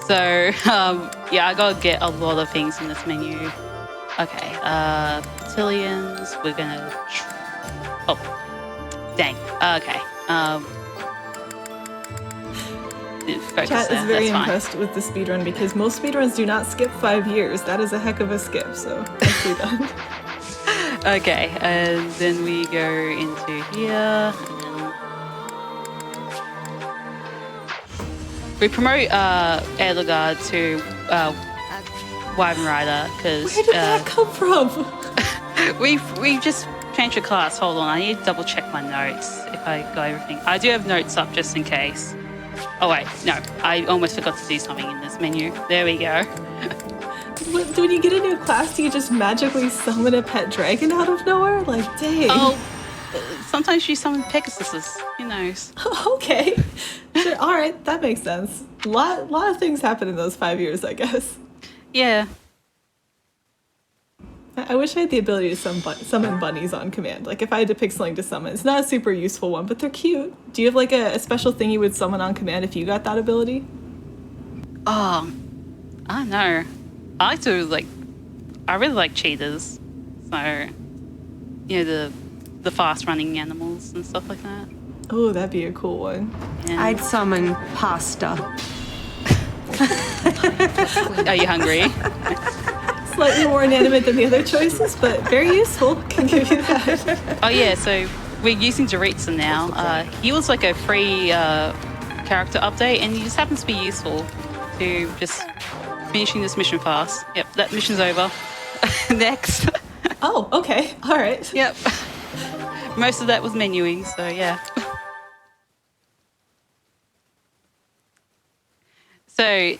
So, yeah, I gotta get a lot of things in this menu. Okay, Battalions, we're gonna... Oh, dang. Okay. Focus Chat there, is very that's fine. impressed with the speedrun because most speedruns do not skip 5 years. That is a heck of a skip, so nicely done. Okay, and then we go into here. We promote Edelgard to Wyvern Rider because Where did that come from? we just changed the class. Hold on, I need to double check my notes if I got everything. I do have notes up just in case. Oh wait, no, I almost forgot to do something in this menu. There we go. When you get a new class, do you just magically summon a pet dragon out of nowhere? Like, dang. Oh, sometimes you summon Pegasuses. Who knows? Okay. Sure. All right, that makes sense. A lot of things happen in those 5 years, I guess. Yeah. I wish I had the ability to summon bunnies on command. Like, if I had to pick something to summon, it's not a super useful one, but they're cute. Do you have like a special thing you would summon on command if you got that ability? Oh, I don't know. I really like cheetahs. So, the fast running animals and stuff like that. Oh, that'd be a cool one. Yeah. I'd summon pasta. Are you hungry? Slightly more inanimate than the other choices, but very useful. Can give you that. Oh yeah, so we're using Doritza now. He was like a free character update, and he just happens to be useful to just finishing this mission fast. Yep, that mission's over. Next. Oh, okay. All right. Yep. Most of that was menuing, so yeah. So,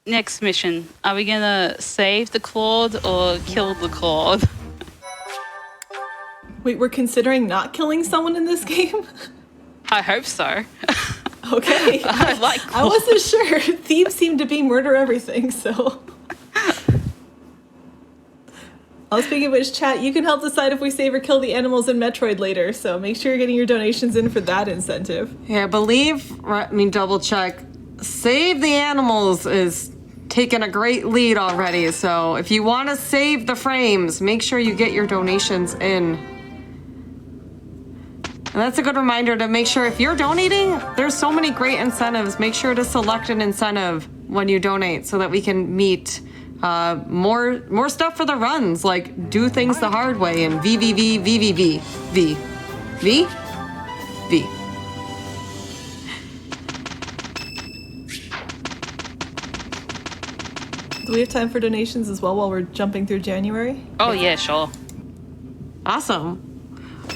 next mission. Are we gonna save the Claude or kill the Claude? Wait, we're considering not killing someone in this game? I hope so. Okay. I like I wasn't sure. Themes seem to be murder everything, so. Oh, speaking of which, chat, you can help decide if we save or kill the animals in Metroid later, so make sure you're getting your donations in for that incentive. Yeah, double check. Save the animals is taking a great lead already. So if you want to save the frames, make sure you get your donations in. And that's a good reminder to make sure if you're donating, there's so many great incentives. Make sure to select an incentive when you donate so that we can meet more stuff for the runs, like do things the hard way and VVV. Do we have time for donations as well while we're jumping through January? Oh, yeah, sure. Awesome.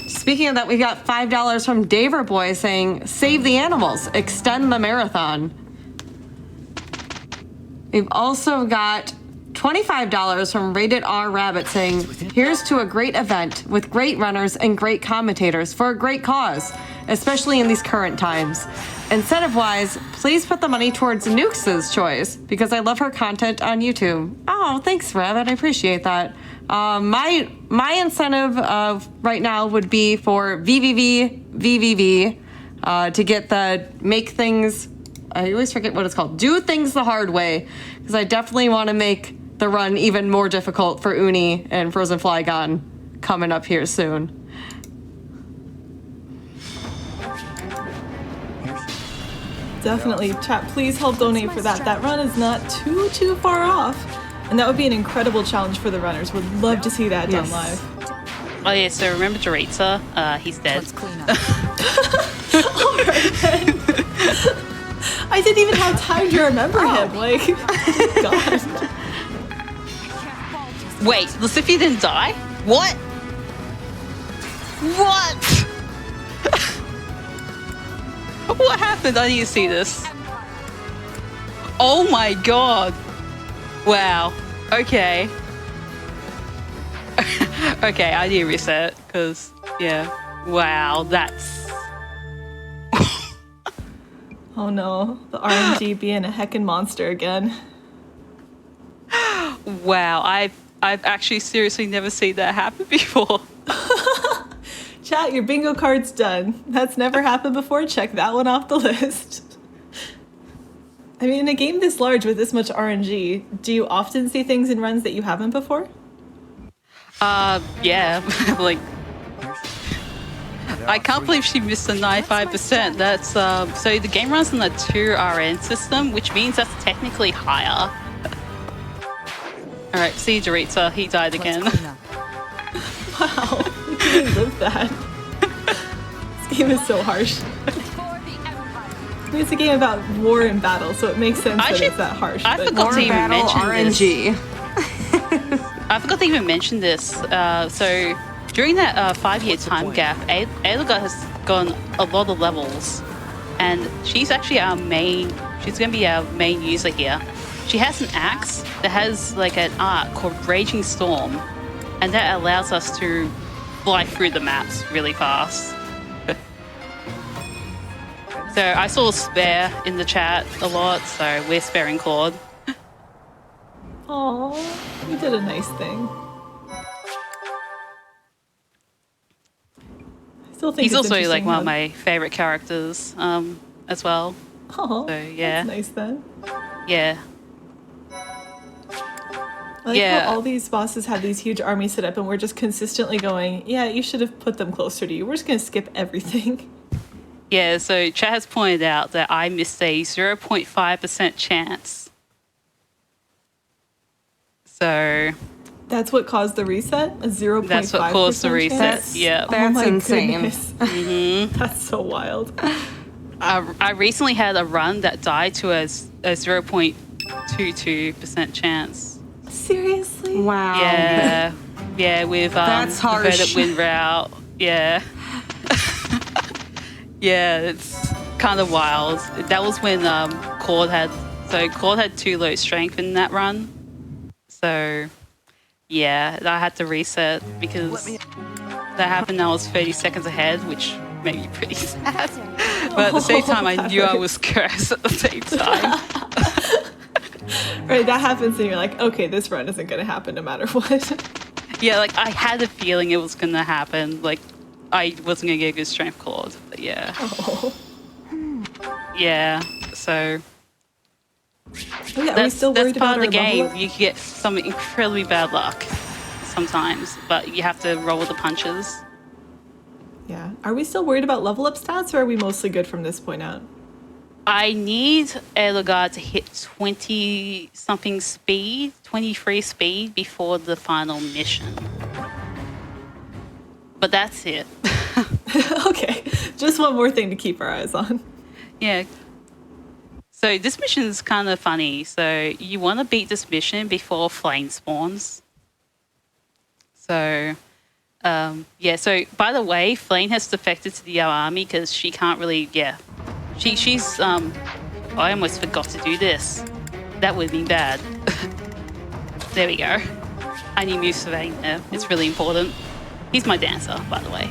Speaking of that, we got $5 from Daver Boy saying, "Save the animals, extend the marathon." We've also got $25 from Rated R Rabbit saying, "Here's to a great event with great runners and great commentators for a great cause, especially in these current times. Incentive-wise, please put the money towards Nukes' choice because I love her content on YouTube." Oh, thanks, Rabbit. I appreciate that. My incentive right now would be for VVV to get the make things. I always forget what it's called. Do things the hard way, because I definitely want to make the run even more difficult for Uni and Frozen Flygon coming up here soon. Definitely. Chat, please help donate for that. That run is not too far off. And that would be an incredible challenge for the runners. Would love to see that done live. Oh, yeah, so remember Doritza? He's dead. Let's clean up. Alright then. I didn't even have time to remember him. Like, God. Wait, Lucifer didn't die? What? What? What happened? I need to see this. Oh my god. Wow. Okay. Okay, I need to reset, because, yeah. Wow, that's... Oh no, the RNG being a heckin' monster again. Wow, I've actually seriously never seen that happen before. Chat, your bingo card's done. That's never happened before. Check that one off the list. I mean, in a game this large with this much RNG, do you often see things in runs that you haven't before? Yeah, like... I can't believe she missed the 95%. That's, so the game runs on the 2 RN system, which means that's technically higher. Alright, see Doritza, he died again. Wow, you can live that. This game is so harsh. I mean, it's a game about war and battle, so it makes sense that it's that harsh. I but forgot to even mention RNG. I forgot to even mention this. So during that 5-year time gap, Aelga has gone a lot of levels, and she's actually our main. She's going to be our main user here. She has an axe that has like an art called Raging Storm, and that allows us to fly through the maps really fast. So I saw spare in the chat a lot, so we're sparing Claude. Aw, you did a nice thing. I still think He's it's also like interesting one how- of my favorite characters as well. Oh, So, yeah. that's nice then. Yeah. I like Yeah. how all these bosses have these huge armies set up and we're just consistently going, yeah, you should have put them closer to you. We're just going to skip everything. Yeah, so Chat has pointed out that I missed a 0.5% chance. So That's what caused the reset? A 0.5% that's what caused the reset. chance? Yeah. That's my insane. goodness. That's so wild. I recently had a run that died to a 0.22% chance. Seriously? Wow. Yeah. Yeah, with That's harsh. inverted wind route. Yeah. Yeah, it's kind of wild. That was when Claude had 2 low strength in that run. So yeah, I had to reset because that happened. I was 30 seconds ahead, which made me pretty sad. But at the same time, I knew I was cursed at the same time. Right, that happens and you're like, okay, this run isn't going to happen no matter what. Yeah, like I had a feeling it was gonna happen. Like I wasn't gonna get a good strength Claude. But yeah. Oh. Yeah. So Oh, yeah, are we that's still worried part about of the our level game. up? You can get some incredibly bad luck sometimes, but you have to roll with the punches. Yeah. Are we still worried about level up stats or are we mostly good from this point out? I need Elgar to hit 20-something speed, 23 speed before the final mission. But that's it. Okay. Just one more thing to keep our eyes on. Yeah. So this mission is kind of funny. So you want to beat this mission before Flame spawns. So, yeah. So by the way, Flame has defected to the army because she can't really. Yeah, she's. I almost forgot to do this. That would be bad. There we go. I need move surveying there. It's really important. He's my dancer, by the way.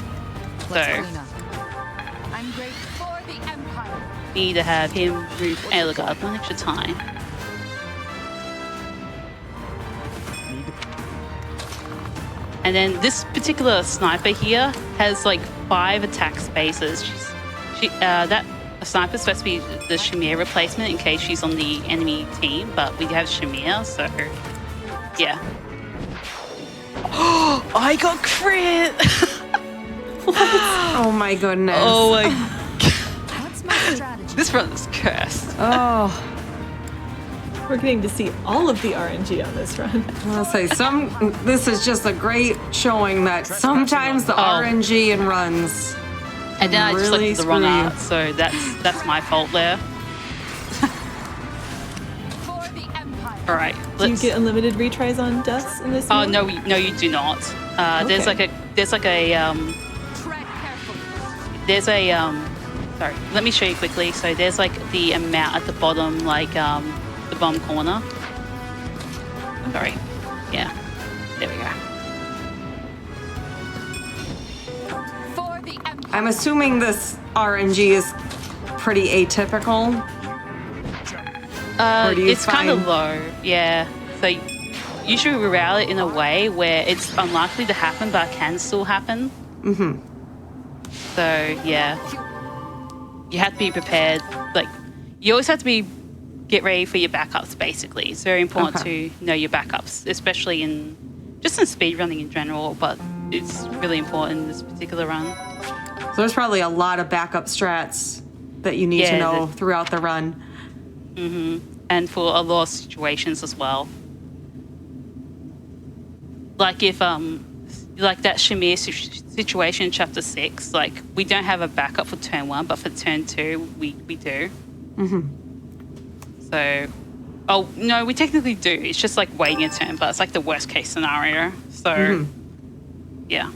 So I'm great for the Empire. need to have him move Eligard one extra time. And then this particular sniper here has like 5 attack spaces. That sniper's supposed to be the Shamir replacement in case she's on the enemy team, but we have Shamir, so yeah. I got crit! Oh my goodness. Oh my, What's my strategy? this run is cursed. Oh. We're getting to see all of the RNG on this run. I'll say this is just a great showing that sometimes the RNG and runs. And then I just really selected the wrong screw you. art, so that's my fault there. For the Empire. All right, Do you let's. get unlimited retries on deaths in this? Oh mode? no, no, you do not. There's Okay. like a Tread carefully. there's a sorry, let me show you quickly. So there's like the amount at the bottom, like the bottom corner. Sorry, yeah, there we go. For the Empire. I'm assuming this RNG is pretty atypical. Or do you It's kind of find- low, yeah. So usually we route it in a way where it's unlikely to happen, but can still happen. Mm-hmm. So yeah, you have to be prepared. Like you always have to get ready for your backups. Basically, it's very important Okay. to know your backups, especially in speedrunning in general. But it's really important in this particular run. So there's probably a lot of backup strats that you need to Yeah, know throughout the run. And for a lot of situations as well. Like if like that Shamir situation in chapter 6, like we don't have a backup for turn 1, but for turn 2 we do. So oh no, we technically do. It's just like waiting a turn, but it's like the worst case scenario. So yeah.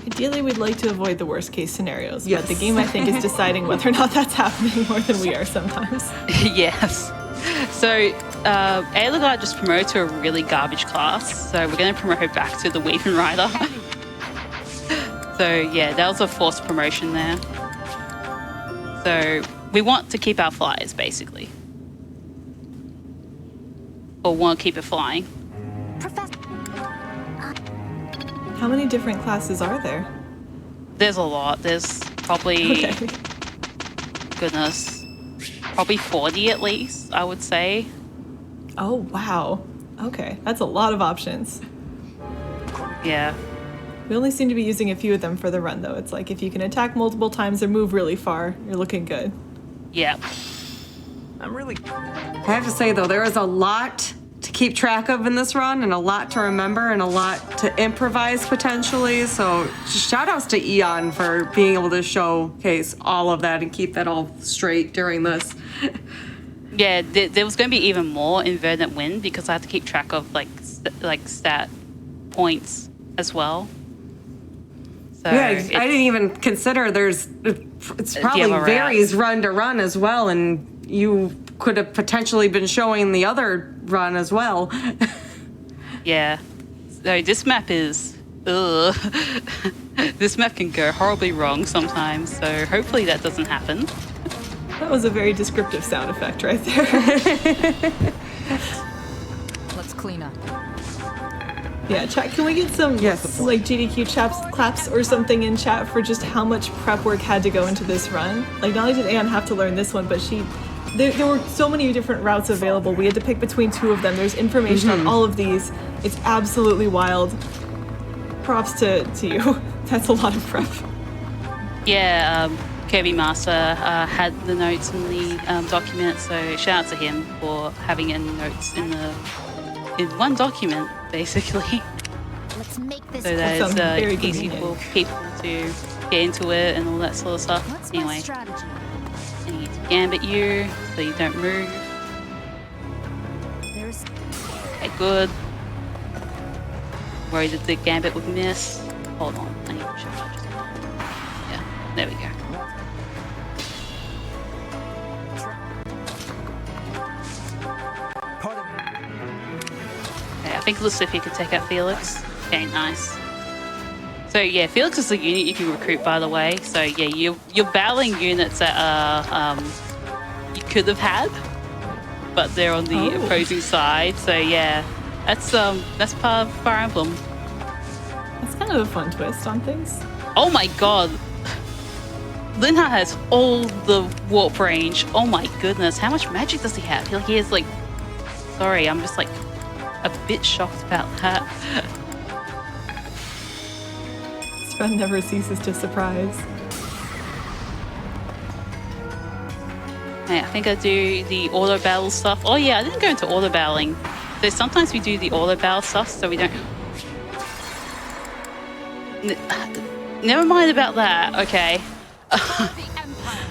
Ideally, we'd like to avoid the worst case scenarios, Yes. but the game, I think, is deciding whether or not that's happening more than we are sometimes. Yes. So Eligard just promoted to a really garbage class, so we're going to promote her back to the Weaven Rider. So yeah, that was a forced promotion there. So we want to keep our flyers, basically. Or want to keep it flying. Professor. How many different classes are there? There's a lot. There's probably, Okay. goodness, probably 40 at least, I would say. Oh, wow. Okay, that's a lot of options. Yeah. We only seem to be using a few of them for the run, though. It's like if you can attack multiple times or move really far, you're looking good. Yeah. I'm really. I have to say, though, there is a lot to keep track of in this run and a lot to remember and a lot to improvise potentially. So just shout outs to Aeon for being able to showcase all of that and keep that all straight during this. Yeah, there was going to be even more in Verdant Wind because I have to keep track of like stat points as well. So Yeah, I it's- didn't even consider it's probably other varies run to run as well, and you could have potentially been showing the other run as well. Yeah. So this map is, ugh. This map can go horribly wrong sometimes. So hopefully that doesn't happen. That was a very descriptive sound effect right there. Let's clean up. Yeah, chat, can we get some Yes. like GDQ claps or something in chat for just how much prep work had to go into this run? Like, not only did Aeon have to learn this one, but there were so many different routes available. We had to pick between 2 of them. There's information on all of these. It's absolutely wild. Props to you. That's a lot of prep. Yeah, Kirby Master had the notes in the document, so shout out to him for having in notes in one document, basically. Let's make this so that sounds very it's easy convenient. for people to get into it and all that sort of stuff. What's my Anyway, strategy? I need to gambit you so you don't move. There's Okay, good. Worried that the gambit would miss. Hold on, I need to charge. Yeah, there we go. Okay, I think Lucifer could take out Felix. Okay, nice. So yeah, Felix is a unit you can recruit, by the way. So yeah, you're battling units that are you could have had, but they're on the opposing side. So yeah, that's part of Fire Emblem. That's kind of a fun twist on things. Oh my god. Linha has all the warp range. Oh my goodness. How much magic does he have? He has like... Sorry, I'm just like a bit shocked about that. His friend never ceases to surprise. Okay, I think I do the auto battle stuff. Oh yeah, I didn't go into auto battling. So sometimes we do the auto battle stuff so we don't... Never mind about that. Okay.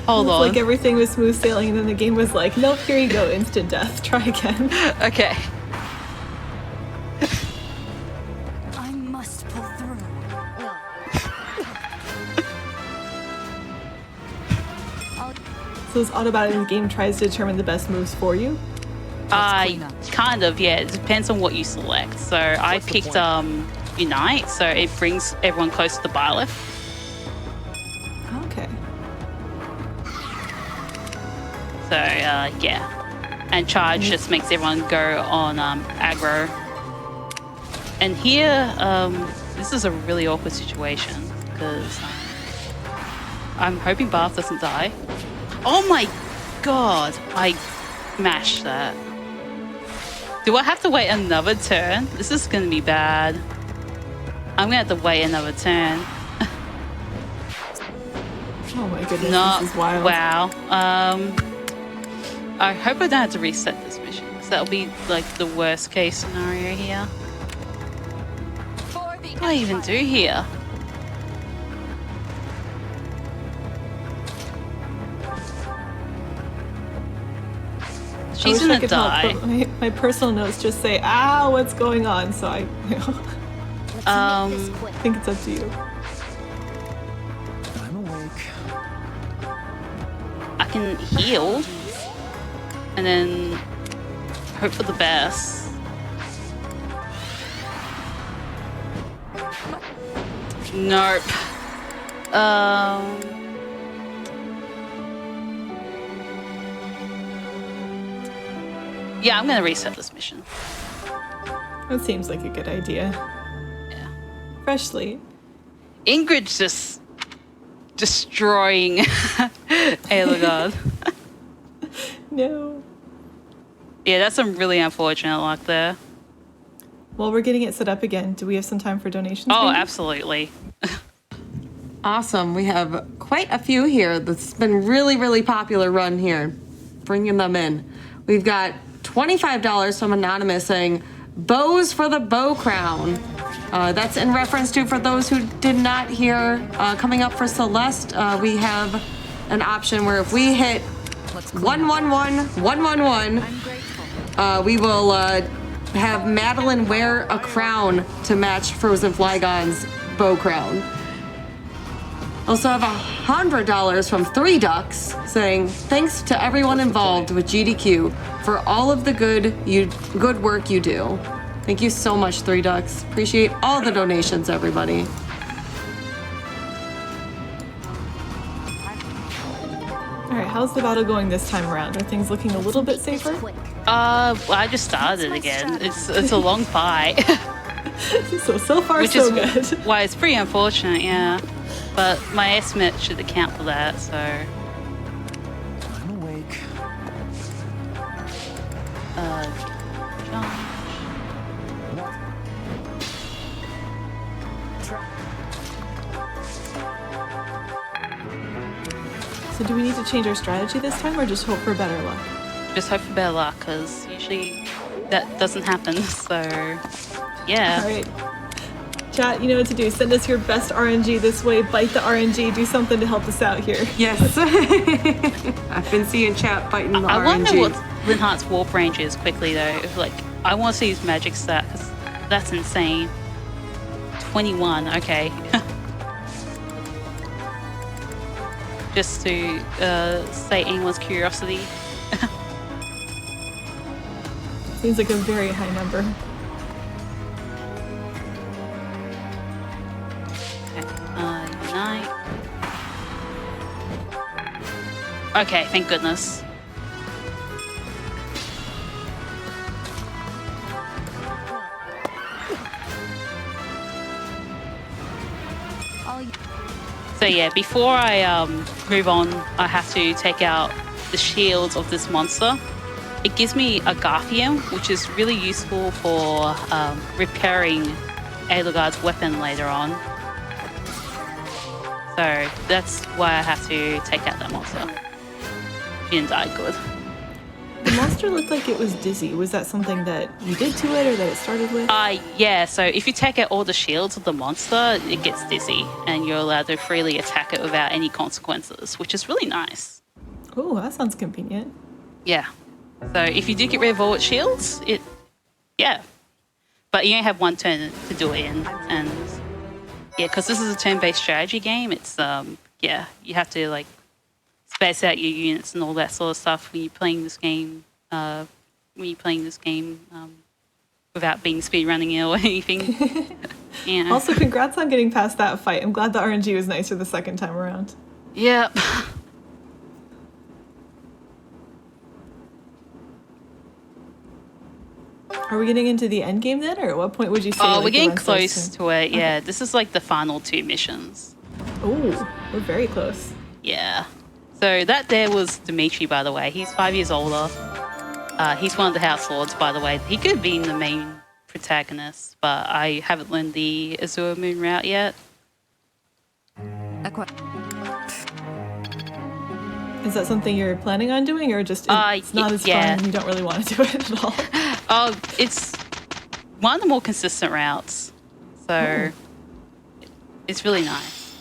Hold on. Like everything was smooth sailing, and then the game was like, nope, here you go, instant death. Try again. Okay. I must pull through. So this auto battling game tries to determine the best moves for you. Kind of, yeah. It depends on what you select. So I picked Unite, so it brings everyone close to the Byleth. Okay. So yeah, and charge just makes everyone go on aggro. And here, this is a really awkward situation because I'm hoping Bath doesn't die. Oh my god, I mashed that. Do I have to wait another turn? This is gonna be bad. I'm gonna have to wait another turn. Oh my goodness, Not this is wild. wow. I hope I don't have to reset this mission because that'll be like the worst case scenario here. For the What do I even do here? I She's wish I gonna could help, die. but my personal notes just say, what's going on? So I Let's make this quick. think it's up to you. I'm awake. I can heal and then hope for the best. Nope. Yeah, I'm gonna reset this mission. That seems like a good idea. Yeah. Freshly. Ingrid's just destroying Aelagard. No. Yeah, that's some really unfortunate luck there. While we're getting it set up again, do we have some time for donations? Oh, maybe? absolutely. Awesome. We have quite a few here. That's been really, really popular run here. Bringing them in. We've got $25 from Anonymous saying, bows for the bow crown. That's in reference to, for those who did not hear, coming up for Celeste, we have an option where if we hit 111, 111, we will have Madeline wear a crown to match Frozen Flygon's bow crown. Also have $100 from 3 Ducks saying, thanks to everyone involved with GDQ for all of the good work you do. Thank you so much, 3 Ducks. Appreciate all the donations, everybody. All right, how's the battle going this time around? Are things looking a little bit safer? Well, I just started again. It's a long fight. So far, Which so is good. why it's pretty unfortunate, yeah. But my estimate should account for that, so... I'm awake. So do we need to change our strategy this time, or just hope for better luck? Just hope for better luck, because usually that doesn't happen, so... Yeah. All right. Chat, you know what to do. Send us your best RNG this way. Bite the RNG. Do something to help us out here. Yes. I've been seeing chat biting the I RNG. wonder what Linhart's warp range is quickly though. If, like, I want to see his magic stat because that's insane. 21. Okay. Just to sate anyone's curiosity. Seems like a very high number. Unite. Okay, thank goodness. So yeah, before I move on, I have to take out the shields of this monster. It gives me a Garfium, which is really useful for repairing Edelgard's weapon later on. So that's why I have to take out that monster. She didn't die good. The monster looked like it was dizzy. Was that something that you did to it or that it started with? Yeah, so if you take out all the shields of the monster, it gets dizzy and you're allowed to freely attack it without any consequences, which is really nice. Oh, that sounds convenient. Yeah. So if you do get rid of all its shields, yeah. But you only have one turn to do it in. And yeah, because this is a turn-based strategy game, it's, yeah, you have to, like, space out your units and all that sort of stuff when you're playing this game. Without being speedrunning it or anything. Yeah. Also, congrats on getting past that fight. I'm glad the RNG was nicer the second time around. Yep. Are we getting into the end game then, or at what point would you say? Oh, like, we're the getting run starts close to it. Yeah, this is like the final 2 missions. Oh, we're very close. Yeah. So that there was Dimitri, by the way. He's 5 years older. He's one of the House Lords, by the way. He could have been the main protagonist, but I haven't learned the Azure Moon route yet. Is that something you're planning on doing, or just it's not as yeah. fun? You don't really want to do it at all. Oh, it's one of the more consistent routes, so it's really nice.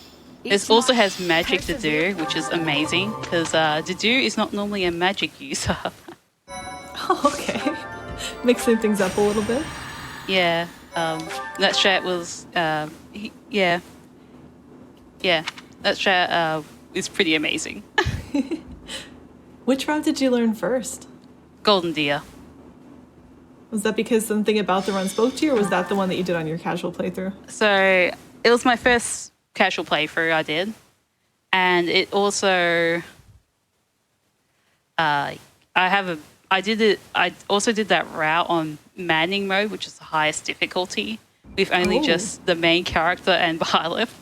It also has magic to do, which is amazing because Dedu is not normally a magic user. Oh, okay. Mixing things up a little bit. Yeah, that strat was yeah, that strat is pretty amazing. Which route did you learn first? Golden Deer. Was that because something about the run spoke to you, or was that the one that you did on your casual playthrough? So it was my first casual playthrough I did, and it also I also did that route on Manning mode, which is the highest difficulty, with only just the main character and Byleth,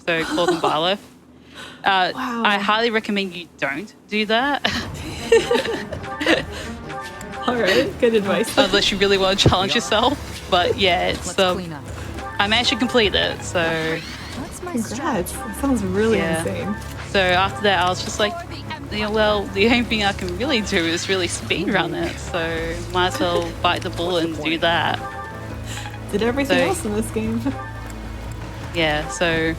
so Claude and Byleth. Wow. I highly recommend you don't do that. All right, good advice. Unless you really want to challenge yourself. But yeah, it's I managed to complete it, so Congrats. That sounds really insane. So after that, I was just like, well, the only thing I can really do is really speedrun it, so might as well bite the bullet and do that. Did everything else in this game. Yeah, so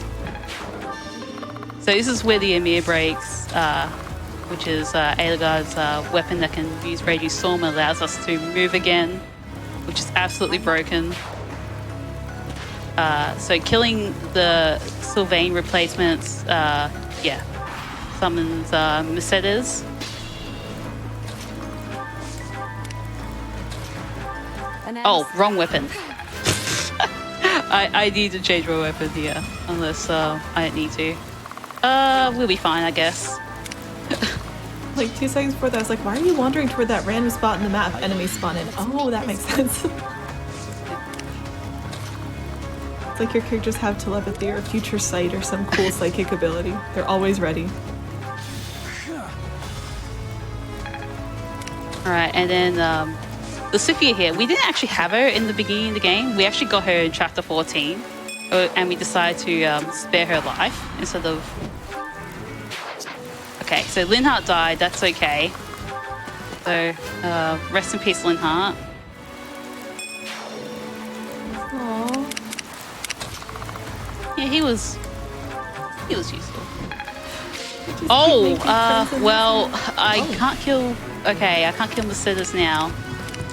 this is where the Emir breaks, which is Edelgard's weapon that can use Raging Storm and allows us to move again, which is absolutely broken. So killing the Sylvain replacements, summons Mercedes. Oh, wrong weapon. I need to change my weapon here, unless I don't need to. We'll be fine, I guess. Like 2 seconds before that, I was like, why are you wandering toward that random spot in the map? Enemies spawn in. Oh, that makes sense. It's like your characters have telepathy or future sight or some cool psychic ability. They're always ready. Alright, and then the Sophia here, we didn't actually have her in the beginning of the game. We actually got her in chapter 14, and we decided to spare her life instead of... Okay, so Linhart died, that's okay. So, rest in peace, Linhart. Aww. Yeah, he was useful. Oh, well, I can't kill. Okay, I can't kill Mercedes now.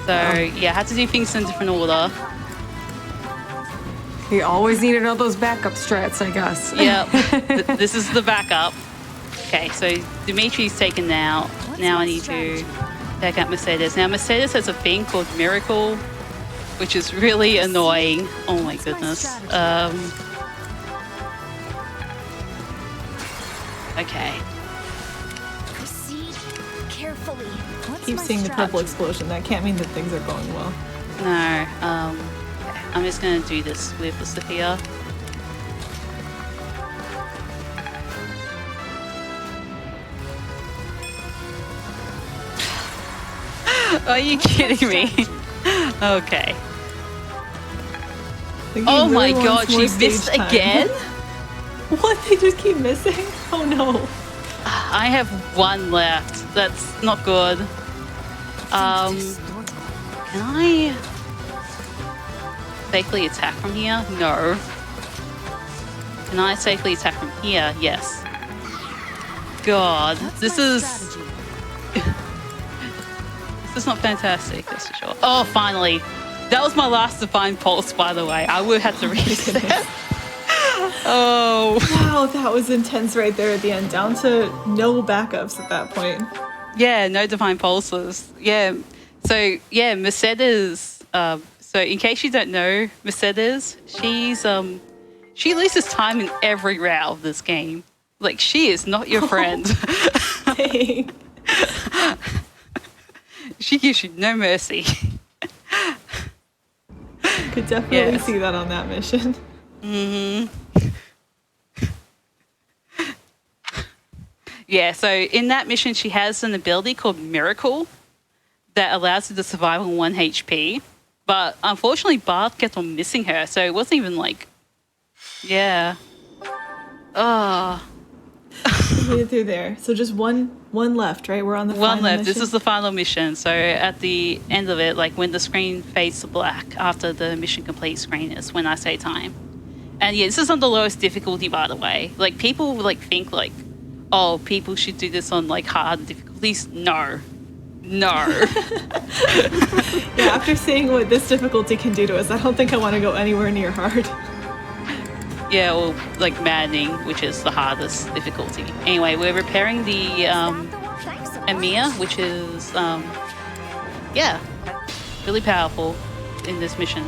So yeah, I had to do things in a different order. You always needed all those backup strats, I guess. Yep. This is the backup. Okay, so Dimitri's taken now. Now I need to back up Mercedes. Now Mercedes has a thing called Miracle, which is really annoying. Oh my goodness. Okay. Proceed carefully. Keep seeing the purple explosion. That can't mean that things are going well. No. I'm just gonna do this with the Sophia. Are you kidding me? Okay. The game Oh my really god, wants more she missed stage time. again? What? They just keep missing? Oh no. I have one left. That's not good. Can I safely attack from here? No. Can I safely attack from here? Yes. God, this is this is not fantastic, that's for sure. Oh, finally. That was my last Divine Pulse, by the way. I would have to reset. Oh. Wow, that was intense right there at the end. Down to no backups at that point. Yeah, no Divine Pulses. Yeah. So, yeah, Mercedes. So, in case you don't know, Mercedes, she loses time in every round of this game. Like, she is not your friend. Dang. She gives you no mercy. Could definitely Yes. see that on that mission. Yeah, so in that mission, she has an ability called Miracle that allows her to survive on 1 HP. But unfortunately, Barth kept on missing her, so it wasn't even like... Yeah. Oh. Made it through there. So just one left, right? We're on the One final left. mission? This is the final mission. So at the end of it, like when the screen fades to black after the mission complete screen is when I say time. And yeah, this is on the lowest difficulty, by the way. Like people like think like, oh, people should do this on like hard difficulties. No. Yeah, after seeing what this difficulty can do to us, I don't think I want to go anywhere near hard. Yeah, or like maddening, which is the hardest difficulty. Anyway, we're repairing the Emir, which is yeah, really powerful in this mission.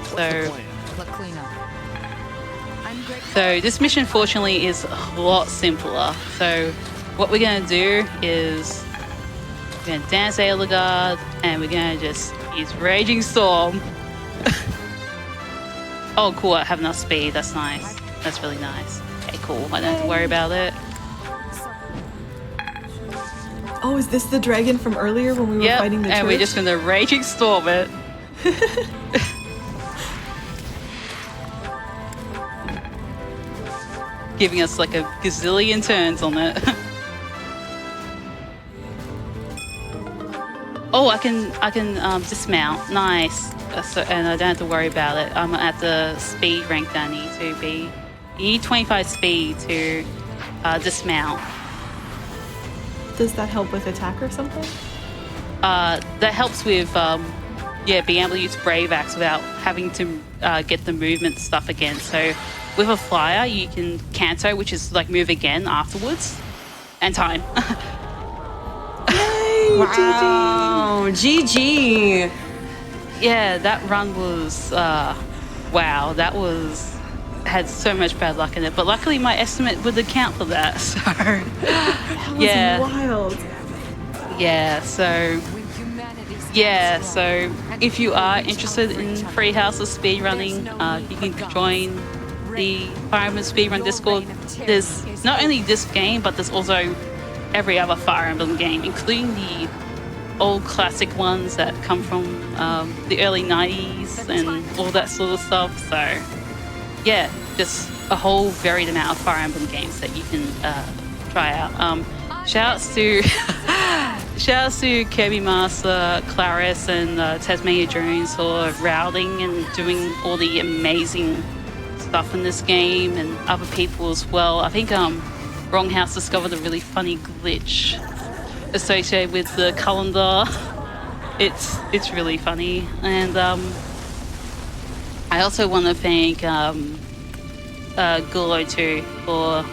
So this mission fortunately is a lot simpler. So what we're gonna do is we're gonna dance Eligard and we're gonna just use Raging Storm. Oh cool, I have enough speed, that's nice. That's really nice. Okay, cool. I don't have to worry about it. Oh, is this the dragon from earlier when we were fighting the church? And we're just gonna Raging Storm it. Giving us like a gazillion turns on it. Oh, I can dismount. Nice. So, and I don't have to worry about it. I'm at the speed rank that I need to be. You need 25 speed to dismount. Does that help with attack or something? That helps with being able to use Brave Axe without having to get the movement stuff again. So with a flyer, you can canto, which is like move again afterwards, and time. Yay! Wow, GG. Yeah, that run was wow. That had so much bad luck in it, but luckily my estimate would account for that. So That was wild. So if you are interested in Free House's speedrunning, you can join the Fire Emblem Speedrun Discord. There's not only this game, but there's also every other Fire Emblem game, including the old classic ones that come from the early 90s and all that sort of stuff. So yeah, just a whole varied amount of Fire Emblem games that you can try out. Shouts to Kirby Master, Claris, and Tasmania Jones for routing and doing all the amazing stuff in this game and other people as well. I think Wrong House discovered a really funny glitch associated with the calendar. It's really funny, and I also want to thank Gulo too for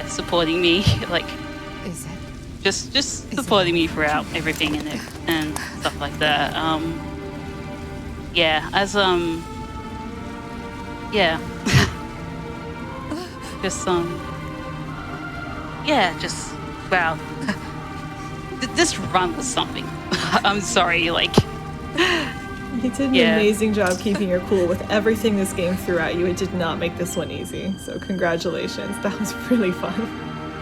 supporting me, like just supporting me throughout everything and stuff like that. Just wow. This run was something. I'm sorry, like. You did an amazing job keeping your cool with everything this game threw at you. It did not make this one easy, so congratulations. That was really fun.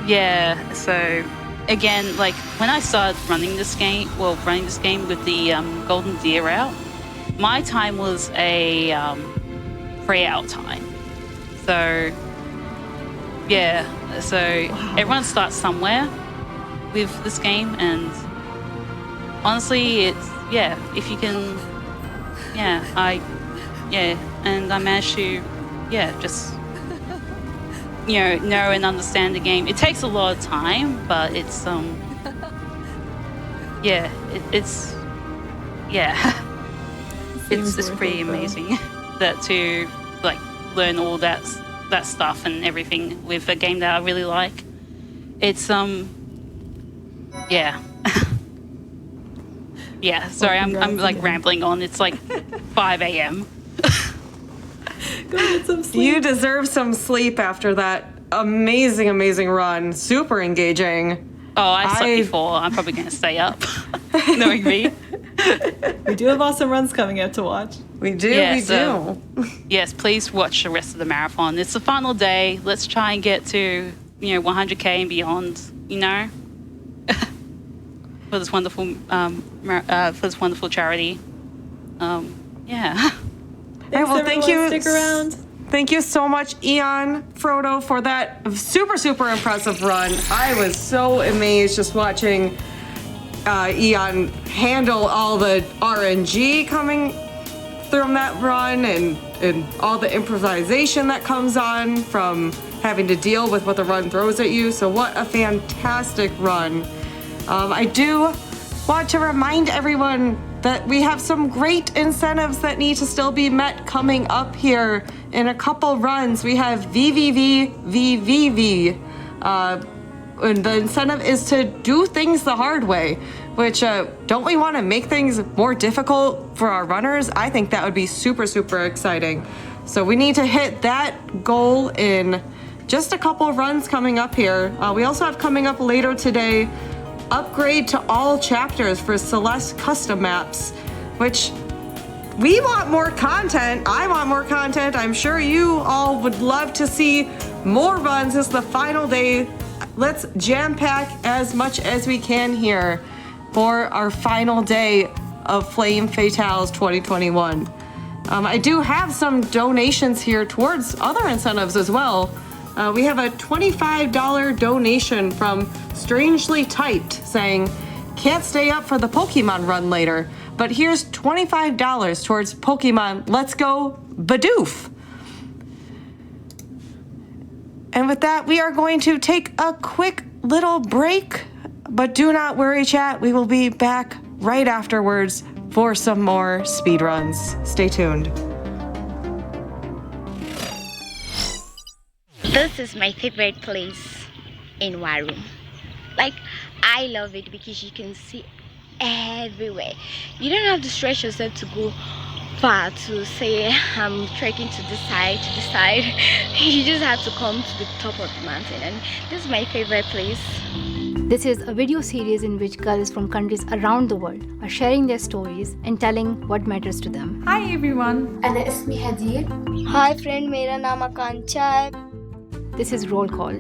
Yeah, so again, like when I started running this game with the Golden Deer route, my time was a 3-hour time. So yeah, so everyone starts somewhere with this game, and honestly, it's if you can. And I managed to, just, know and understand the game. It takes a lot of time, but it's, it's pretty amazing that to, like, learn all that stuff and everything with a game that I really like. It's, Yeah, sorry, I'm like rambling on. It's like 5 a.m. Go get some sleep. You deserve some sleep after that amazing run. Super engaging. Oh, I slept before. I'm probably going to stay up, knowing me. We do have awesome runs coming up to watch. We do, do. Yes, please watch the rest of the marathon. It's the final day. Let's try and get to, 100K and beyond, for this wonderful charity. Thanks, thank you. Stick around. Thank you so much, AeonFrodo, for that super impressive run. I was so amazed just watching Eon handle all the RNG coming from that run and all the improvisation that comes on from having to deal with what the run throws at you. So what a fantastic run. I do want to remind everyone that we have some great incentives that need to still be met coming up here in a couple runs. We have VVV. And the incentive is to do things the hard way, which don't we want to make things more difficult for our runners? I think that would be super exciting. So we need to hit that goal in just a couple runs coming up here. We also have coming up later today, upgrade to all chapters for Celeste custom maps, which we want more content. I want more content. I'm sure you all would love to see more runs. It's the final day. Let's jam pack as much as we can here for our final day of Flame Fatales 2021. I do have some donations here towards other incentives as well. We have a $25 donation from Strangely Typed saying, can't stay up for the Pokemon run later, but here's $25 towards Pokemon Let's Go Bidoof. And with that, we are going to take a quick little break, but do not worry, chat. We will be back right afterwards for some more speedruns. Stay tuned. This is my favorite place in Waru. Like, I love it because you can see everywhere. You don't have to stretch yourself to go far to say I'm trekking to this side, You just have to come to the top of the mountain, and this is my favorite place. This is a video series in which girls from countries around the world are sharing their stories and telling what matters to them. Hi everyone. Ana ismi Hadir. Hi friend, mera naam Akanksha hai. This is Roll Call.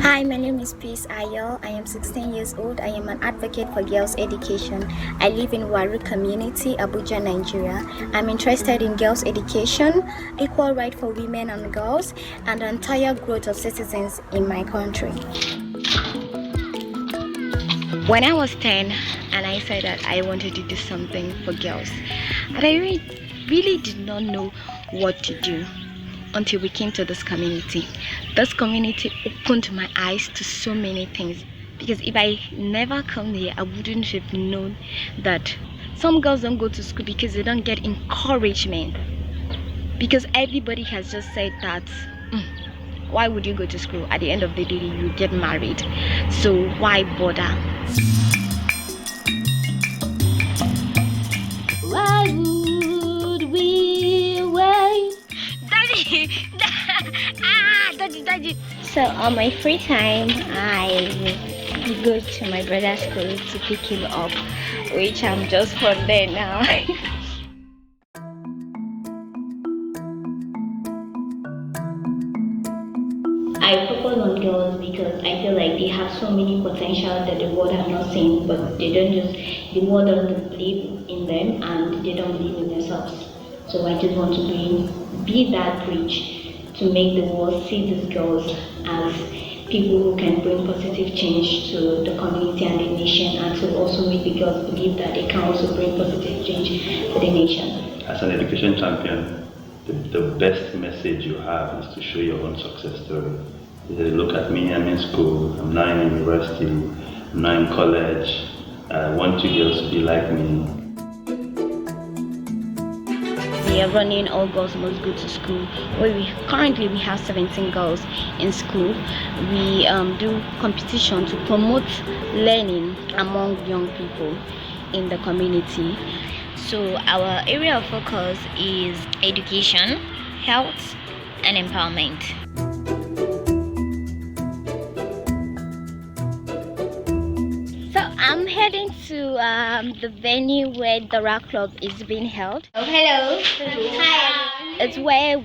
Hi, my name is Peace Ayo. I am 16 years old. I am an advocate for girls' education. I live in Waru community, Abuja, Nigeria. I'm interested in girls' education, equal right for women and girls, and the entire growth of citizens in my country. When I was 10 and I said that I wanted to do something for girls, but I really did not know what to do until we came to this community. This community opened my eyes to so many things, because if I never come here, I wouldn't have known that some girls don't go to school because they don't get encouragement, because everybody has just said that why would you go to school? At the end of the day, you get married, so why bother? Why would we wait? Daddy! Daddy! So on my free time, I go to my brother's school to pick him up, which I'm just from there now. I focus on girls because I feel like they have so many potential that the world have not seen, but the world doesn't believe in them and they don't believe in themselves. So I just want to be that bridge to make the world see these girls as people who can bring positive change to the community and the nation, and to also make the girls believe that they can also bring positive change to the nation. As an education champion, the best message you have is to show your own success story. Look at me, I'm in school, I'm now in university, I'm now in college. I want you girls to be like me. We are running All Girls Must Go to School, where currently we have 17 girls in school. We do competition to promote learning among young people in the community. So our area of focus is education, health, and empowerment. So I'm heading to the venue where the rap club is being held. Oh, hello. Hi. It's where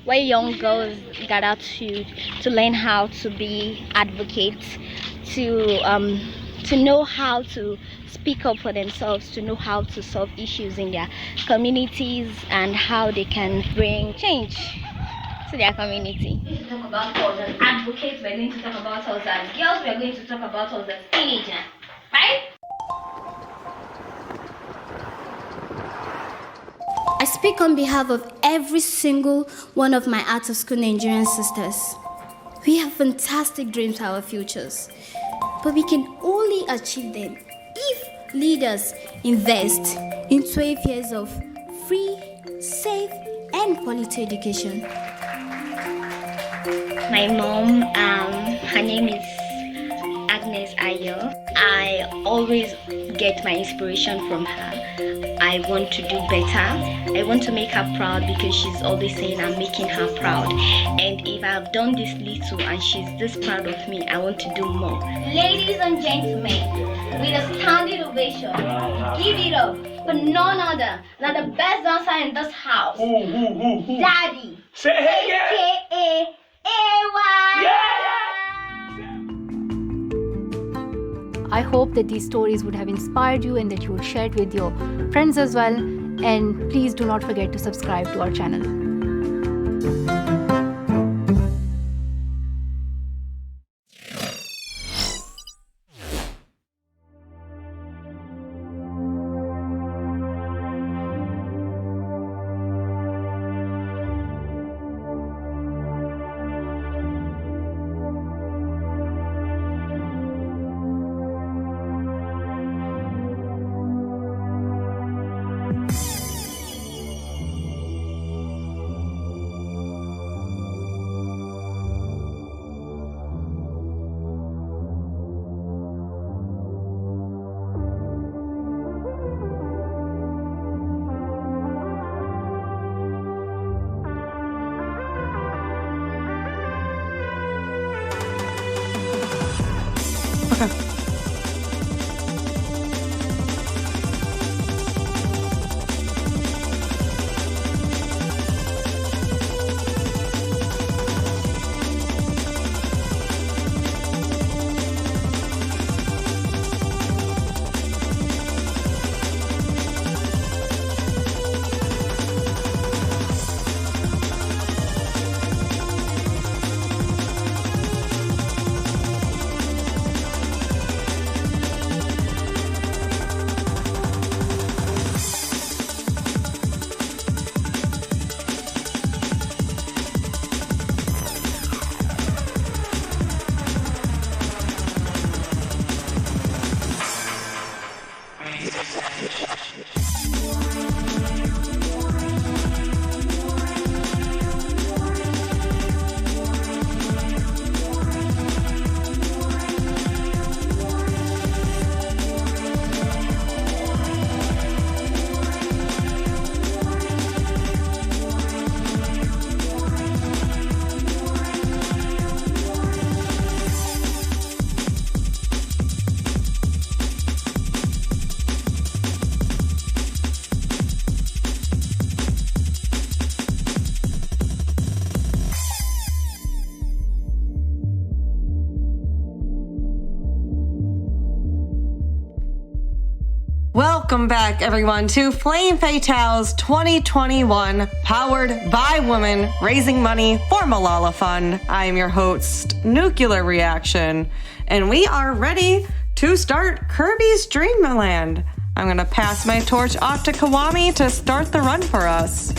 where young girls gather to learn how to be advocates, to know how to speak up for themselves, to know how to solve issues in their communities and how they can bring change to their community. We're going to talk about us as advocates, we're going to talk about us as girls, we're going to talk about us as teenagers, right? I speak on behalf of every single one of my out of school Nigerian sisters. We have fantastic dreams for our futures, but we can only achieve them if leaders invest in 12 years of free, safe, and quality education. My mom, her name is Agnes Ayo. I always get my inspiration from her. I want to do better. I want to make her proud because she's always saying I'm making her proud. And if I've done this little and she's this proud of me, I want to do more. Ladies and gentlemen, with a standing ovation, give it up for none other than the best dancer in this house, Daddy. Say hey, AKA AY. I hope that these stories would have inspired you and that you would share it with your friends as well. And please do not forget to subscribe to our channel. Welcome back, everyone, to Flame Fatales 2021, powered by women, raising money for Malala Fund. I am your host, Nuclear Reaction, and we are ready to start Kirby's Dreamland. I'm going to pass my torch off to Kiwami to start the run for us.